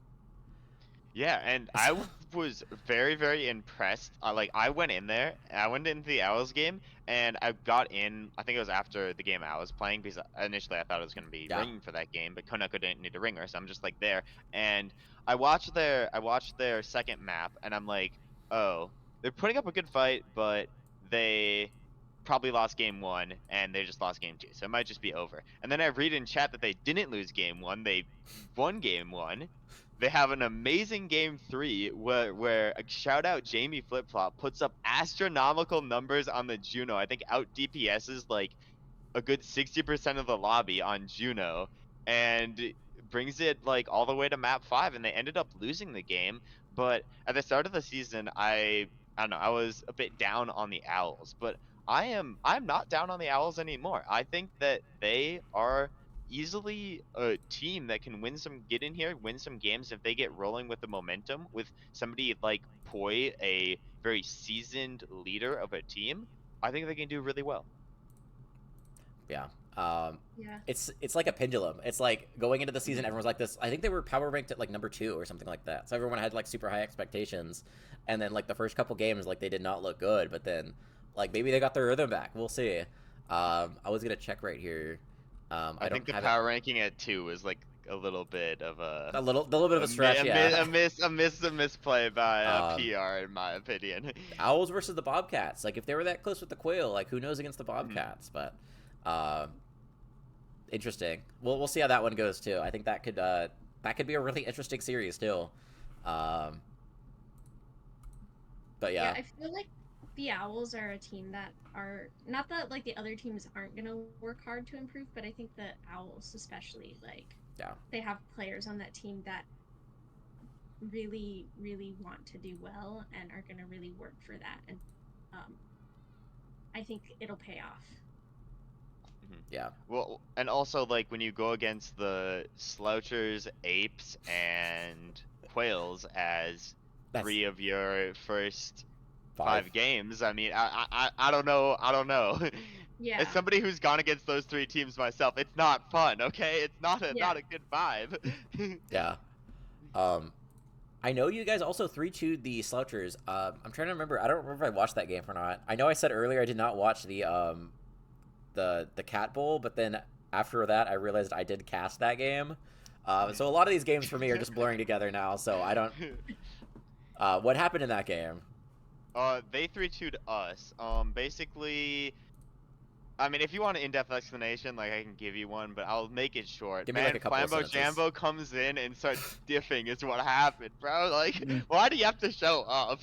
Yeah, and I was very, very impressed. I went in there, I went into the Owls game, and I got in, I think it was after the game I was playing, because initially I thought it was going to be ringing for that game, but Koneko didn't need a ringer, so I'm just like there. And I watched their second map, and I'm like, oh, they're putting up a good fight, but they probably lost game 1, and they just lost game 2, so it might just be over. And then I read in chat that they didn't lose game 1, they won game 1. They have an amazing game 3 where a shout out Jamie Flip Flop puts up astronomical numbers on the Juno. I think out DPS's like a good 60% of the lobby on Juno, and brings it like all the way to map 5, and they ended up losing the game. But at the start of the season, I don't know, I was a bit down on the Owls, but I'm not down on the Owls anymore. I think that they are easily a team that can win some games if they get rolling with the momentum with somebody like Poi, a very seasoned leader of a team. I think they can do really well. Yeah. Yeah. It's like a pendulum. It's like going into the season, everyone's like this. I think they were power ranked at like number 2 or something like that. So everyone had like super high expectations, and then like the first couple games, like they did not look good. But then, like maybe they got their rhythm back. We'll see. I was gonna check right here. I think the power ranking at 2 is like a little bit of a little bit of a stretch. A misplay by PR in my opinion. Owls versus the Bobcats. Like if they were that close with the Quail, like who knows against the Bobcats? But interesting. We'll see how that one goes too. I think that could be a really interesting series too. But yeah. I feel like the Owls are a team that are not that like the other teams aren't gonna work hard to improve, but I think the Owls especially they have players on that team that really, really want to do well and are going to really work for that. And I think it'll pay off. Yeah. Well, and also like when you go against the Slouchers, Apes, and Quails as three of your first 5 games, I mean, I don't know. Yeah. As somebody who's gone against those 3 teams myself, it's not fun. Okay, it's not a good vibe. Yeah. I know you guys also 3-2'd the Slouchers. I'm trying to remember. I don't remember if I watched that game or not. I know I said earlier I did not watch the Cat Bowl, but then after that I realized I did cast that game. So a lot of these games for me are just blurring together now. So I don't. What happened in that game? They 3-2'd us. Basically, I mean, if you want an in-depth explanation, like I can give you one, but I'll make it short. Give me like a couple of Flambo sentences. Jambo comes in and starts diffing is what happened, bro. Like, why do you have to show up?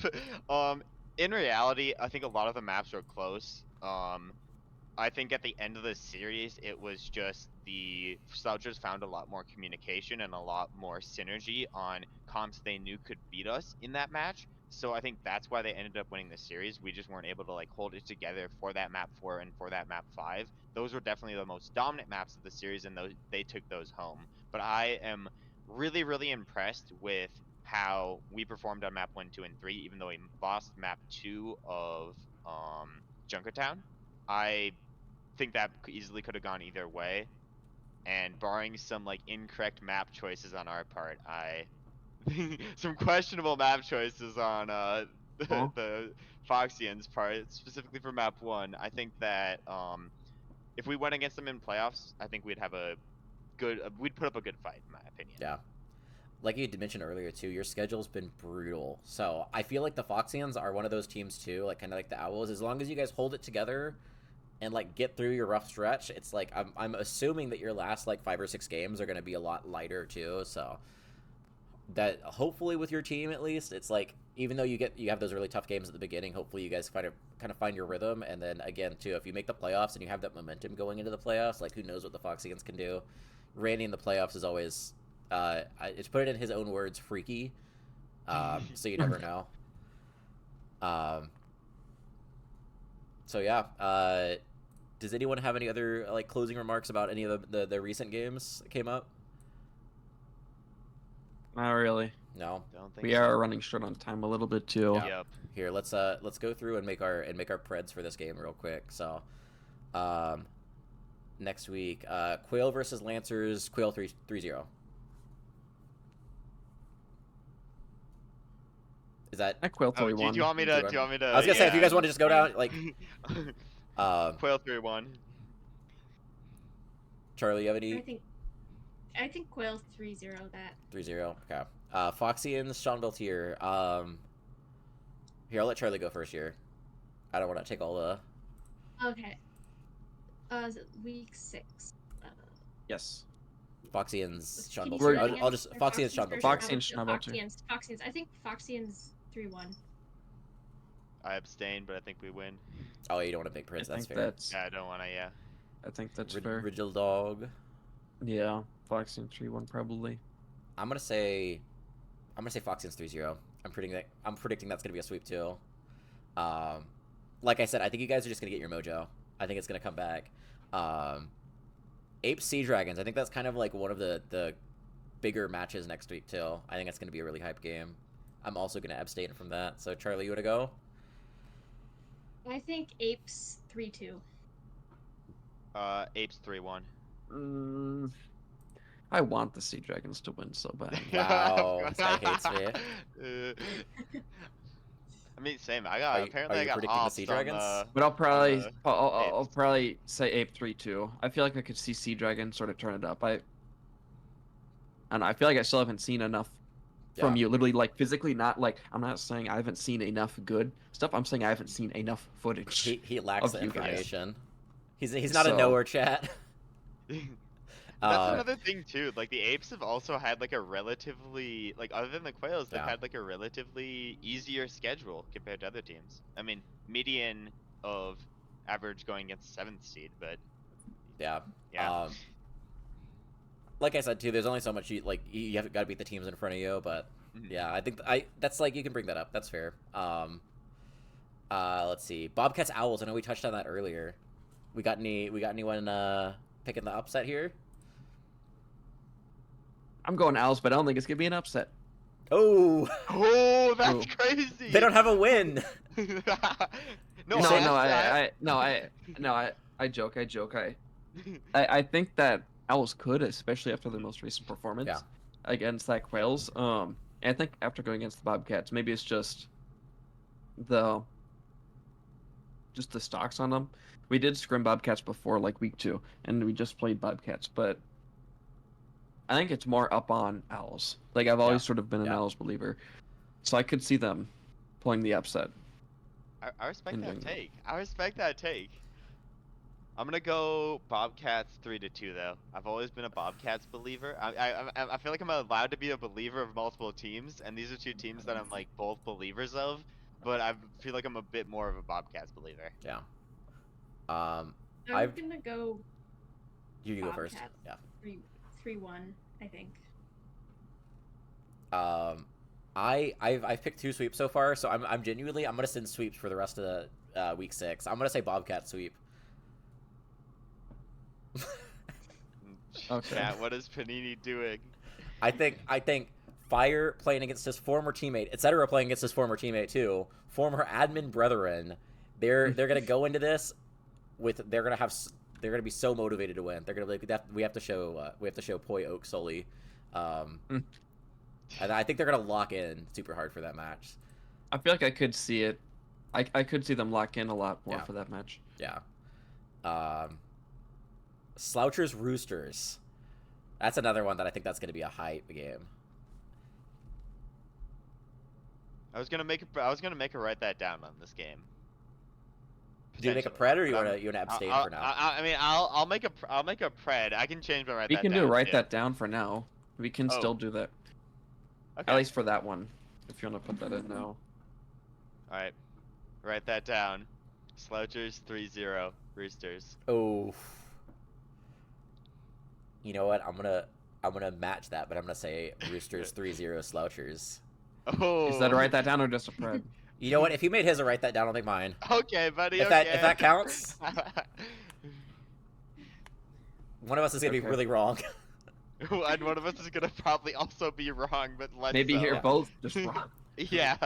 In reality, I think a lot of the maps are close. I think at the end of the series, it was just the Slouchers found a lot more communication and a lot more synergy on comps they knew could beat us in that match. So I think that's why they ended up winning the series. We just weren't able to like hold it together for that map 4 and for that map 5. Those were definitely the most dominant maps of the series, and they took those home. But I am really, really impressed with how we performed on map 1, 2, and 3, even though we lost map 2 of Junkertown. I think that easily could have gone either way, and barring some like incorrect map choices on our part, some questionable map choices on the Foxians' part, specifically for map 1. I think that if we went against them in playoffs, I think we'd have we'd put up a good fight, in my opinion. Yeah. Like you mentioned earlier too, your schedule's been brutal. So I feel like the Foxians are one of those teams too, like kind of like the Owls. As long as you guys hold it together and like get through your rough stretch, it's like I'm assuming that your last like 5 or 6 games are going to be a lot lighter too. So that hopefully with your team at least, it's like even though you have those really tough games at the beginning, hopefully you guys kind of find your rhythm. And then again too, if you make the playoffs and you have that momentum going into the playoffs, like who knows what the Foxians can do. Randy in the playoffs is always it's put it in his own words, freaky. So you never know. So yeah, does anyone have any other like closing remarks about any of the recent games that came up? Not really. No. Don't think We are running short on time a little bit too. Yeah. Yep. Here, let's go through and make our Preds for this game real quick. So, next week, Quail versus Lancers, Quail 3-0. Is that Quail Oh, 3-1. do you want me to? I was gonna say if you guys want to just go down like, Quail 3-1. Charlie, you have any? I think Quail 3-0 that. 3-0. Okay. Foxians, Sean Beltier. Here, I'll let Charlie go first here. I don't want to take all the. Okay. Is it week 6? Yes. Foxians, Sean Can you Beltier. say it I'll again? just Or Foxians, Sean Beltier. Foxians, Sean Beltier. Foxians. I think Foxians 3-1. I abstain, but I think we win. Oh, you don't want to make Preds. That's fair. Yeah, I don't want to. Yeah. I think that's fair. RiddleDog. Yeah, Foxians 3-1 probably. I'm gonna say Foxians 3-0. I'm predicting that's gonna be a sweep too. Like I said, I think you guys are just gonna get your mojo. I think it's gonna come back. Apes Sea Dragons. I think that's kind of like one of the bigger matches next week too. I think it's gonna be a really hype game. I'm also gonna abstain from that. So Charlie, you wanna go? I think Apes 3-2. Apes 3-1. I want the Sea Dragons to win so bad. Wow, this guy hates me. I mean, same. Are you I got predicting the hops Sea on Dragons? But I'll probably Apes. I'll probably say Ape 3-2. I feel like I could see Sea Dragon sort of turn it up. I don't know, I feel like I still haven't seen enough from you. Literally, like physically, not like I'm not saying I haven't seen enough good stuff. I'm saying I haven't seen enough footage. He lacks of the you guys. information. He's not a knower, chat. That's another thing too. Like the Apes have also had like a relatively, like other than the Quails, they've had like a relatively easier schedule compared to other teams. I mean, median of average going against 7th seed, but yeah. Yeah. Like I said too, there's only so much you have got to beat the teams in front of you, but Yeah, I think that's like, you can bring that up. That's fair. Let's see. Bobcats Owls. I know we touched on that earlier. We got anyone picking the upset here? I'm going Owls, but I don't think it's gonna be an upset. Oh, Oh, that's Ooh. crazy. they don't have a win. No, I joke. I think that Owls could, especially after their most recent performance against that Quails. And I think after going against the Bobcats, maybe it's just the stocks on them. We did scrim Bobcats before, like week 2, and we just played Bobcats, but I think it's more up on Owls. Like, I've always sort of been an Owls believer, so I could see them pulling the upset. I respect that take. I respect that take. I'm gonna go Bobcats 3-2 though. I've always been a Bobcats believer. I feel like I'm allowed to be a believer of multiple teams, and these are 2 teams that I'm like both believers of. But I feel like I'm a bit more of a Bobcats believer. Yeah. I'm gonna go. You go first. Bobcats. Yeah. 3-1, I think. I've picked 2 sweeps so far, so I'm genuinely gonna send sweeps for the rest of the week 6. I'm gonna say Bobcat sweep. Okay. Chat, what is Paninii doing? I think Fire playing against his former teammate, etc. playing against his former teammate too, former admin brethren. They're gonna go into this with they're gonna be so motivated to win. They're gonna be like, we have to show Poi Oak Sully, and I think they're gonna lock in super hard for that match. I feel like I could see it. I could see them lock in a lot more for that match. Yeah. Slouchers Roosters. That's another one that I think that's gonna be a hype game. I was gonna make her write that down on this game. Do you make a pred, or you wanna abstain for now? I mean, I'll make a pred. I can change my write We that can down. write that down for now. We can still do that. Okay. At least for that one, if you want to put that in now. All right, write that down. Slouchers 3-0 Roosters. Oh. You know what? I'm gonna match that, but I'm gonna say Roosters 3-0 Slouchers. Oh. Is that a write that down or just a pred? You know what? If you made his a write that down, I'll make mine. Okay, buddy. If that counts, one of us is gonna be Okay. really wrong. And one of us is gonna probably also be wrong, but let's Maybe you're both just wrong. Yeah.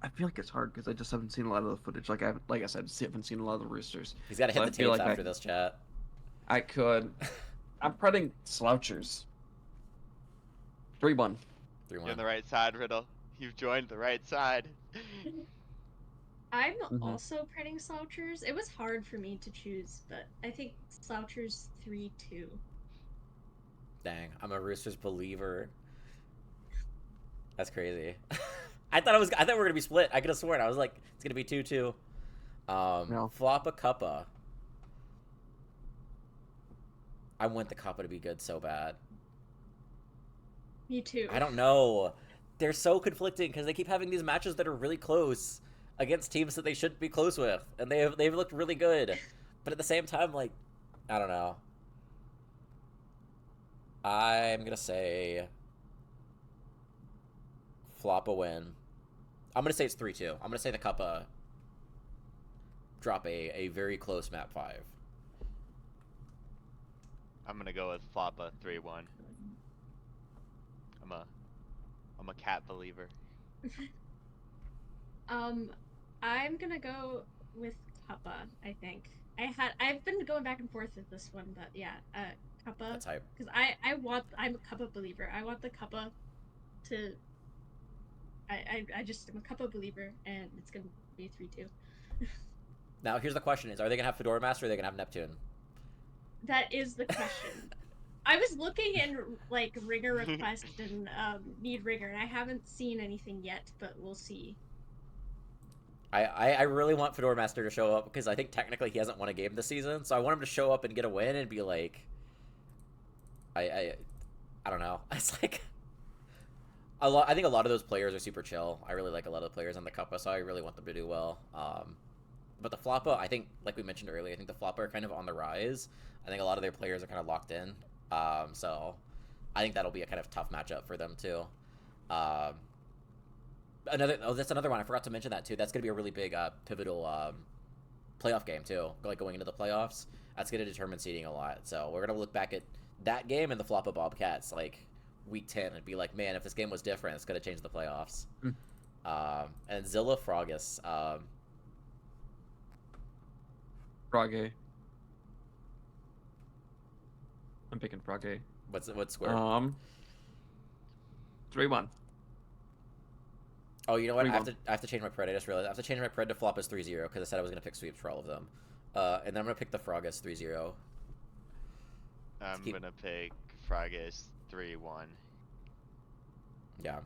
I feel like it's hard because I just haven't seen a lot of the footage. Like I said, haven't seen a lot of the Roosters. He's got to hit So the I feel tapes like after this chat. I could. I'm pretting Slouchers. 3-1. 3-1. You're on the right side, Riddle. You've joined the right side. I'm also printing Slouchers. It was hard for me to choose, but I think Slouchers 3-2. Dang, I'm a Roosters believer. That's crazy. I thought we were gonna be split. I could have sworn. I was like, it's gonna be 2-2. No. Floppa Cuppa. I want the Cuppa to be good so bad. Me too. I don't know. They're so conflicting because they keep having these matches that are really close against teams that they shouldn't be close with, and they've looked really good, but at the same time, like, I don't know. I'm gonna say Floppa win. I'm gonna say it's 3-2. I'm gonna say the Cuppa drop a very close map 5. I'm gonna go with Floppa 3-1. I'm a cat believer. I'm gonna go with Cuppa, I think. I've been going back and forth with this one, but yeah, Cuppa. That's hype. Because I'm a Cuppa believer. I want the Cuppa to. I'm a Cuppa believer, and it's gonna be 3-2. Now here's the question: are they gonna have Fedora Master, or are they gonna have Neptune? That is the question. I was looking in like Ringer request and need Ringer, and I haven't seen anything yet, but we'll see. I really want Fedora Master to show up because I think technically he hasn't won a game this season, so I want him to show up and get a win and be like, I don't know. It's like I think a lot of those players are super chill. I really like a lot of the players on the Cuppa, so I really want them to do well. But the Floppa, I think, like we mentioned earlier, I think the Floppa are kind of on the rise. I think a lot of their players are kind of locked in. So I think that'll be a kind of tough matchup for them too. That's another one. I forgot to mention that too. That's gonna be a really big pivotal playoff game too. Like going into the playoffs, that's gonna determine seeding a lot. So we're gonna look back at that game and the Floppa Bobcats like week 10 and be like, man, if this game was different, it's gonna change the playoffs. And Zilla Frogus. Froggy. I'm picking Froggy. What's square? 3-1. Oh, you know what? I 3-1. have to change my pred. I just realized I have to change my pred to Floppa's 3-0 because I said I was gonna pick sweeps for all of them. And then I'm gonna pick the Frogus 3-0. I'm gonna pick Frogus 3-1. Yeah.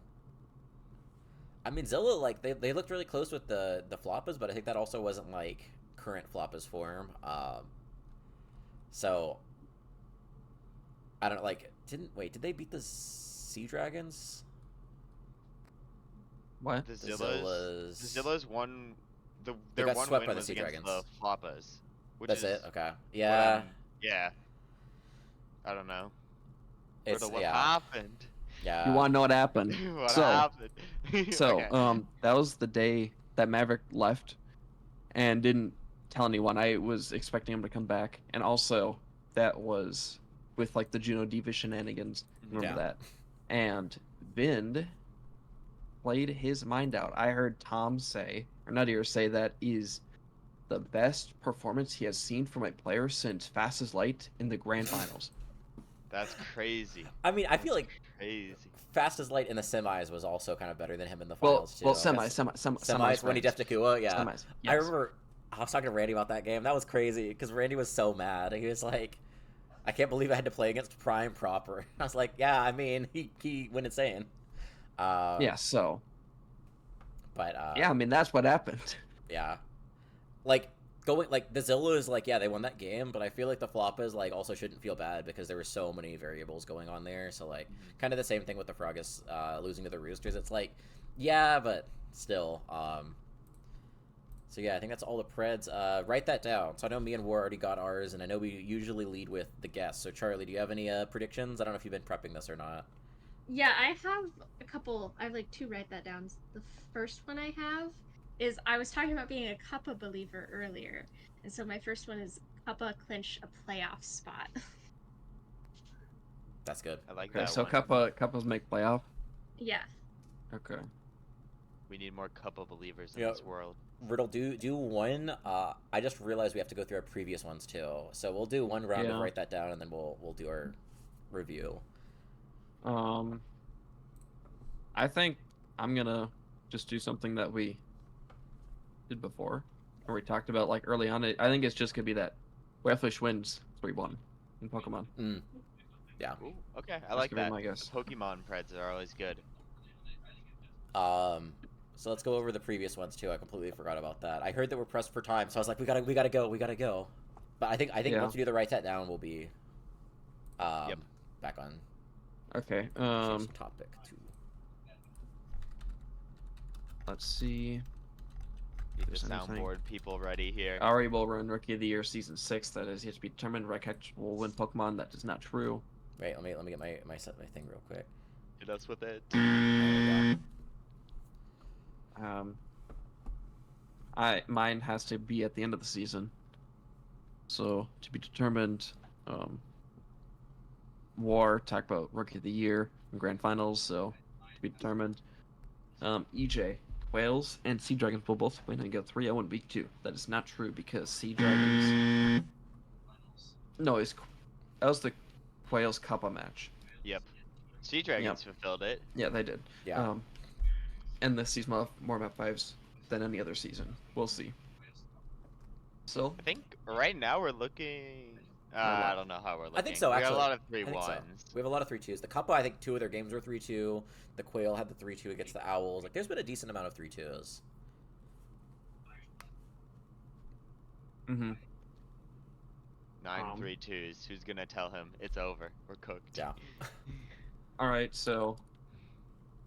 I mean, Zilla, like, they looked really close with the Floppas, but I think that also wasn't, like, current Floppa's form. So, I don't, like, did they beat the Sea Dragons? What? The Zillas won. They Their got one swept win by the was Sea against Dragons. the Floppas. That's it? Okay. Yeah. Yeah. I don't know. It's, What yeah. happened? Yeah. You want to know what happened? What happened? Okay. That was the day that Maverick left and didn't tell anyone. I was expecting him to come back, and also that was with like the Juno Diva shenanigans. Remember that? And Vind played his mind out. I heard Tom say, or Nadir say, that is the best performance he has seen from a player since Fast as Light in the grand finals. That's crazy. I mean, I feel like Crazy. Fast as Light in the semis was also kind of better than him in the Well, finals, too. semis when he def Nakua, yeah. Semis, yes. I remember I was talking to Randy about that game. That was crazy because Randy was so mad. He was like, I can't believe I had to play against Prime proper. I was like, yeah, I mean, he went insane. But yeah, I mean, that's what happened. Yeah. Like, the Zillas, like, yeah, they won that game, but I feel like the Floppas, like, also shouldn't feel bad because there were so many variables going on there. So, like, kind of the same thing with the Frogus losing to the Roosters. It's like, yeah, but still. So, yeah, I think that's all the Preds. Write that down. So, I know me and War already got ours, and I know we usually lead with the guests. So, Charlie, do you have any predictions? I don't know if you've been prepping this or not. Yeah, I have a couple. I have like 2 write that downs. The first one I have is I was talking about being a Cuppa believer earlier, and so my first one is Cuppa clinch a playoff spot. That's good. I like Okay, that so one. Cuppas make playoff. Yeah. Okay. We need more Cuppa believers in Yeah. this world. Riddle, do one. I just realized we have to go through our previous ones too. So we'll do one round of write that down, and then we'll do our review. I think I'm gonna just do something that we did before, or we talked about like early on. I think it's just gonna be that Whalefish wins 3-1 in Pokemon. Yeah. Ooh, okay, I like gonna be that. my guess. Pokemon Preds are always good. So let's go over the previous ones too. I completely forgot about that. I heard that we're pressed for time, so I was like, we gotta go. But I think once we do the write that down, we'll be back on. Okay. Topic 2. Let's see. Get the There's anything. soundboard people ready here. Ari will run Rookie of the Year Season 6. That is yet to be determined. Redcatch will win Pokemon. That is not true. Wait, let me get my thing real quick. Hit us with it. Mine has to be at the end of the season. So to be determined. War talk about Rookie of the Year and Grand Finals. So to be determined. EJ, Whales, and Sea Dragons will both win and go 3-0 in Week 2. That is not true because Sea Dragons. No, that was the Whales Cuppa match. Yep. Sea Dragons fulfilled it. Yeah, they did. Yeah. And this season will have more map 5s than any other season. We'll see. So I think right now we're looking. I don't know how we're looking. I think so. We Actually, got a lot of I think 3-1s. so. We have a lot of 3-2s. The Cuppa, I think 2 of their games were 3-2. The Quail had the 3-2 against the Owls. Like, there's been a decent amount of 3-2s. Mm-hmm. 9 3-2s. Who's gonna tell him it's over? We're cooked. Yeah. All right, so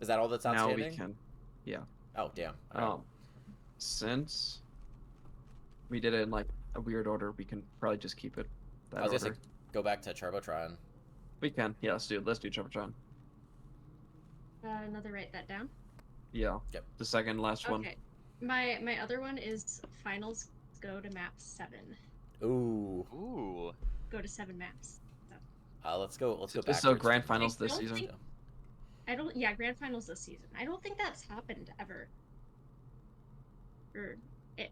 Is that all that's now outstanding? we can. Yeah. Oh, damn. Okay. Since we did it in like a weird order, we can probably just keep it that I was order. gonna say, go back to Charbotron. We can. Yeah, let's do Charbotron. Another write that down. Yeah. Yep. The second last one. Okay. My other one is finals go to map 7. Ooh. Ooh. Go to 7 maps. Let's go back. So grand finals this don't season. think- Yeah, grand finals this season. I don't think that's happened ever. Or it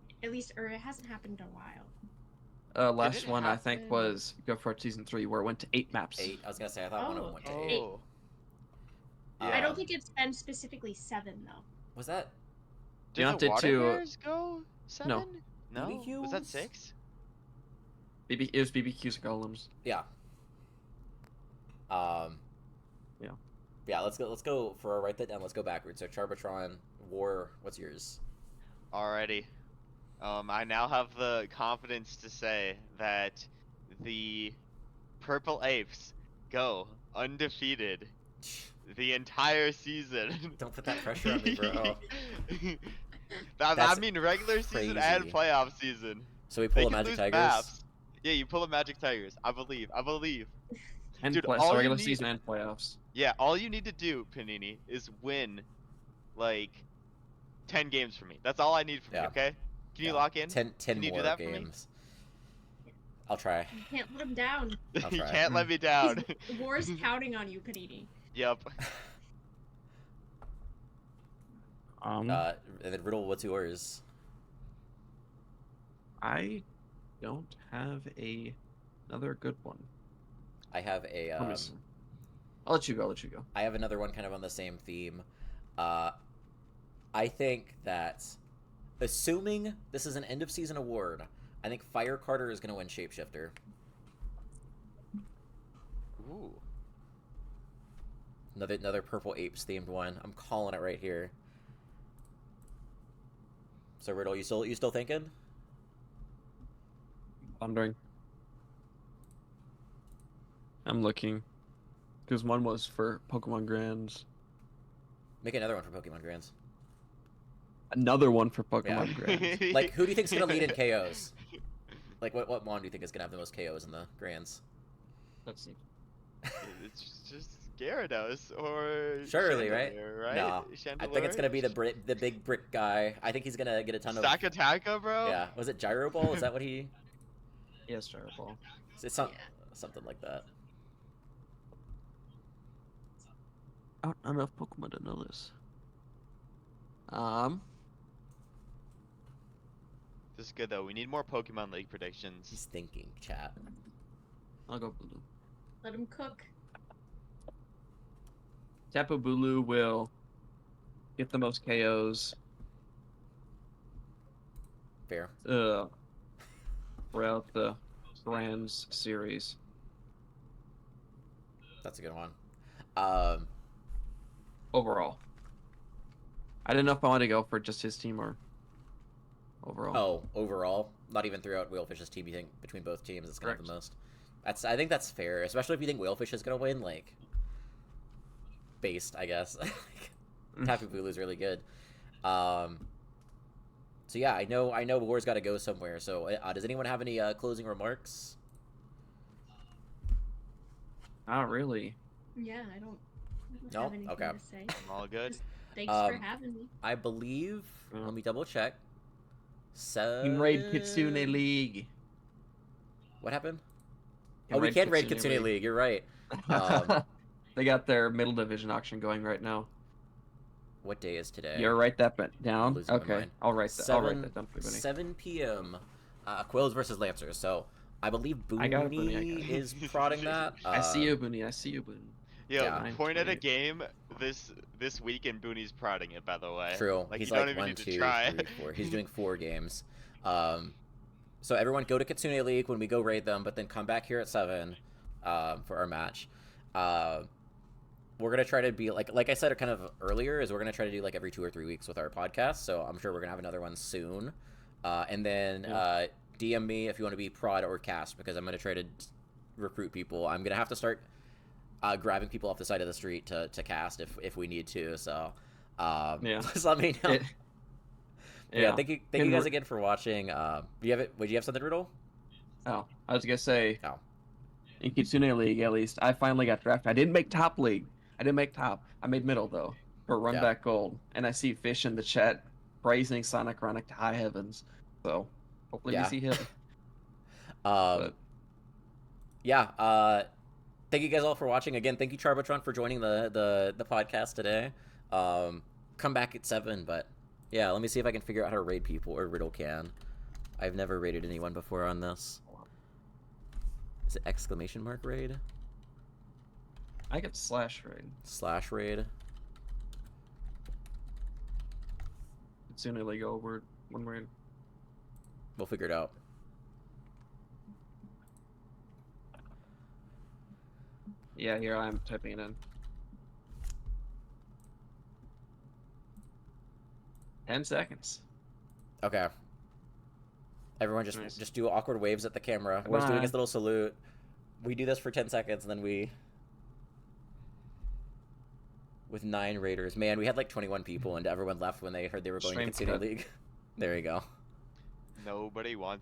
hasn't happened in a while. Last it one I think happen? was Go for It Season 3, where it went to 8 maps. 8. I was gonna say I thought one of them went to 8. Oh. I don't Um, think it's been specifically 7 though. Was that Did Beyond the did water two- bears go 7? No. Was that BBQs? 6? It was BBQ's golems. yeah? Yeah. Yeah. Let's go for write that down. Let's go backwards. So Charbotron, War. What's yours? Alrighty. I now have the confidence to say that the Purple Apes go undefeated the entire season. Don't put that pressure on me, bro. I That's mean regular season and crazy. playoff season. So we They pull a can Magic lose Tigers. maps. Yeah, you pull a Magic Tigers. I believe. And Dude, so all you regular need- season and playoffs. Yeah, all you need to do, Panini, is win, like, 10 games for me. That's all I need from you, Yeah. okay? Can you Yeah. lock in? 10 Can you do more that for me? games. I'll try. You can't let him down. I'll You try. can't let me down. The war's counting on you, Panini. Yep. And then Riddle, what's yours? I don't have another good one. I have a Let me see. I'll let you go. I have another one kind of on the same theme. I think that, assuming this is an end of season award, I think Fire Carter is going to win Shapeshifter. Ooh. Another Purple Apes themed one. I'm calling it right here. So Riddle, you still thinking? Wondering. I'm looking. Because one was for Pokemon Grands. Make another one for Pokemon Grands. Another one for Pokemon Yeah. Grands. Like, who do you think's going to lead in KOs? Like, what mon do you think is going to have the most KOs in the Grands? Let's see. It's just Gyarados or Surely, right? Chandelier, right? No, I think it's going to be the big brick guy. I think he's going to get a ton of... Sakataka, bro? Yeah. Was it Gyro Ball? Is that what he... Yes, Ball. It's something like that. Aren't enough Pokemon to know this. This is good, though. We need more Pokemon League predictions. He's thinking, chat. I'll go Bulu. Let him cook. Tapu Bulu will get the most KOs. Fair. Throughout the Grands series. That's a good one. Overall. I didn't know if I wanted to go for just his team or overall. Oh, overall, not even throughout Whalefish's team. You think between both teams, it's gonna have the most. I think that's fair, especially if you think Whalefish is gonna win. Like, based, I guess. Tapu Bulu's really good. So yeah, I know War's got to go somewhere. So does anyone have any closing remarks? Not really. Yeah, I don't No? have anything Okay. to say. I'm all good. Thanks for having me. I believe. Yeah. Let me double check. Team Raid Kitsune League. What happened? Team Oh, we can raid Kitsune League. You're right. They got their middle division auction going right now. What day is today? You'll write that down. Losing my Okay, mind. I'll write that. I'll write that down for Bunny. 7 p.m. Quills versus Lancers. So I believe I got it, Bunny, I Booney got it. is prodding that. I see you, Booney. I see you, Booney. Yo, Yeah. point at a 9:28. game this week and Booney's prodding it, by the way. True. Like, He's you don't like even 1, need to 2, try. 3, 4. He's doing 4 games. So everyone go to Kitsune League when we go raid them, but then come back here at 7 for our match. We're gonna try to be like I said kind of earlier, is we're gonna try to do like every 2 or 3 weeks with our podcast. So I'm sure we're gonna have another one soon. And then DM me if you want to be prod or cast, because I'm gonna try to recruit people. I'm gonna have to start grabbing people off the side of the street to cast if we need to. So just let me know. Yeah, thank you guys again for watching. Would you have something, Riddle? Oh, I was gonna say. Oh. In Kitsune League, at least, I finally got drafted. I didn't make top league. I didn't make top. I made middle, though, for run back gold. And I see Fish in the chat praising Sonic Chronic to high heavens. So, hopefully we see him. Yeah, thank you guys all for watching. Again, thank you, Charbotron, for joining the podcast today. Come back at 7, but yeah, let me see if I can figure out how to raid people, or Riddle can. I've never raided anyone before on this. Is it exclamation mark raid? I get slash raid. Slash raid. Kitsune League over one raid. We'll figure it out. Yeah, here I am typing it in. 10 seconds. Okay. Everyone just Nice. just do awkward waves at the camera. We're just doing his little salute. We do this for 10 seconds, and then we... With 9 raiders. Man, we had like 21 people, and everyone left when they heard they were going Stream to Casino cut. League. There you go. Nobody wants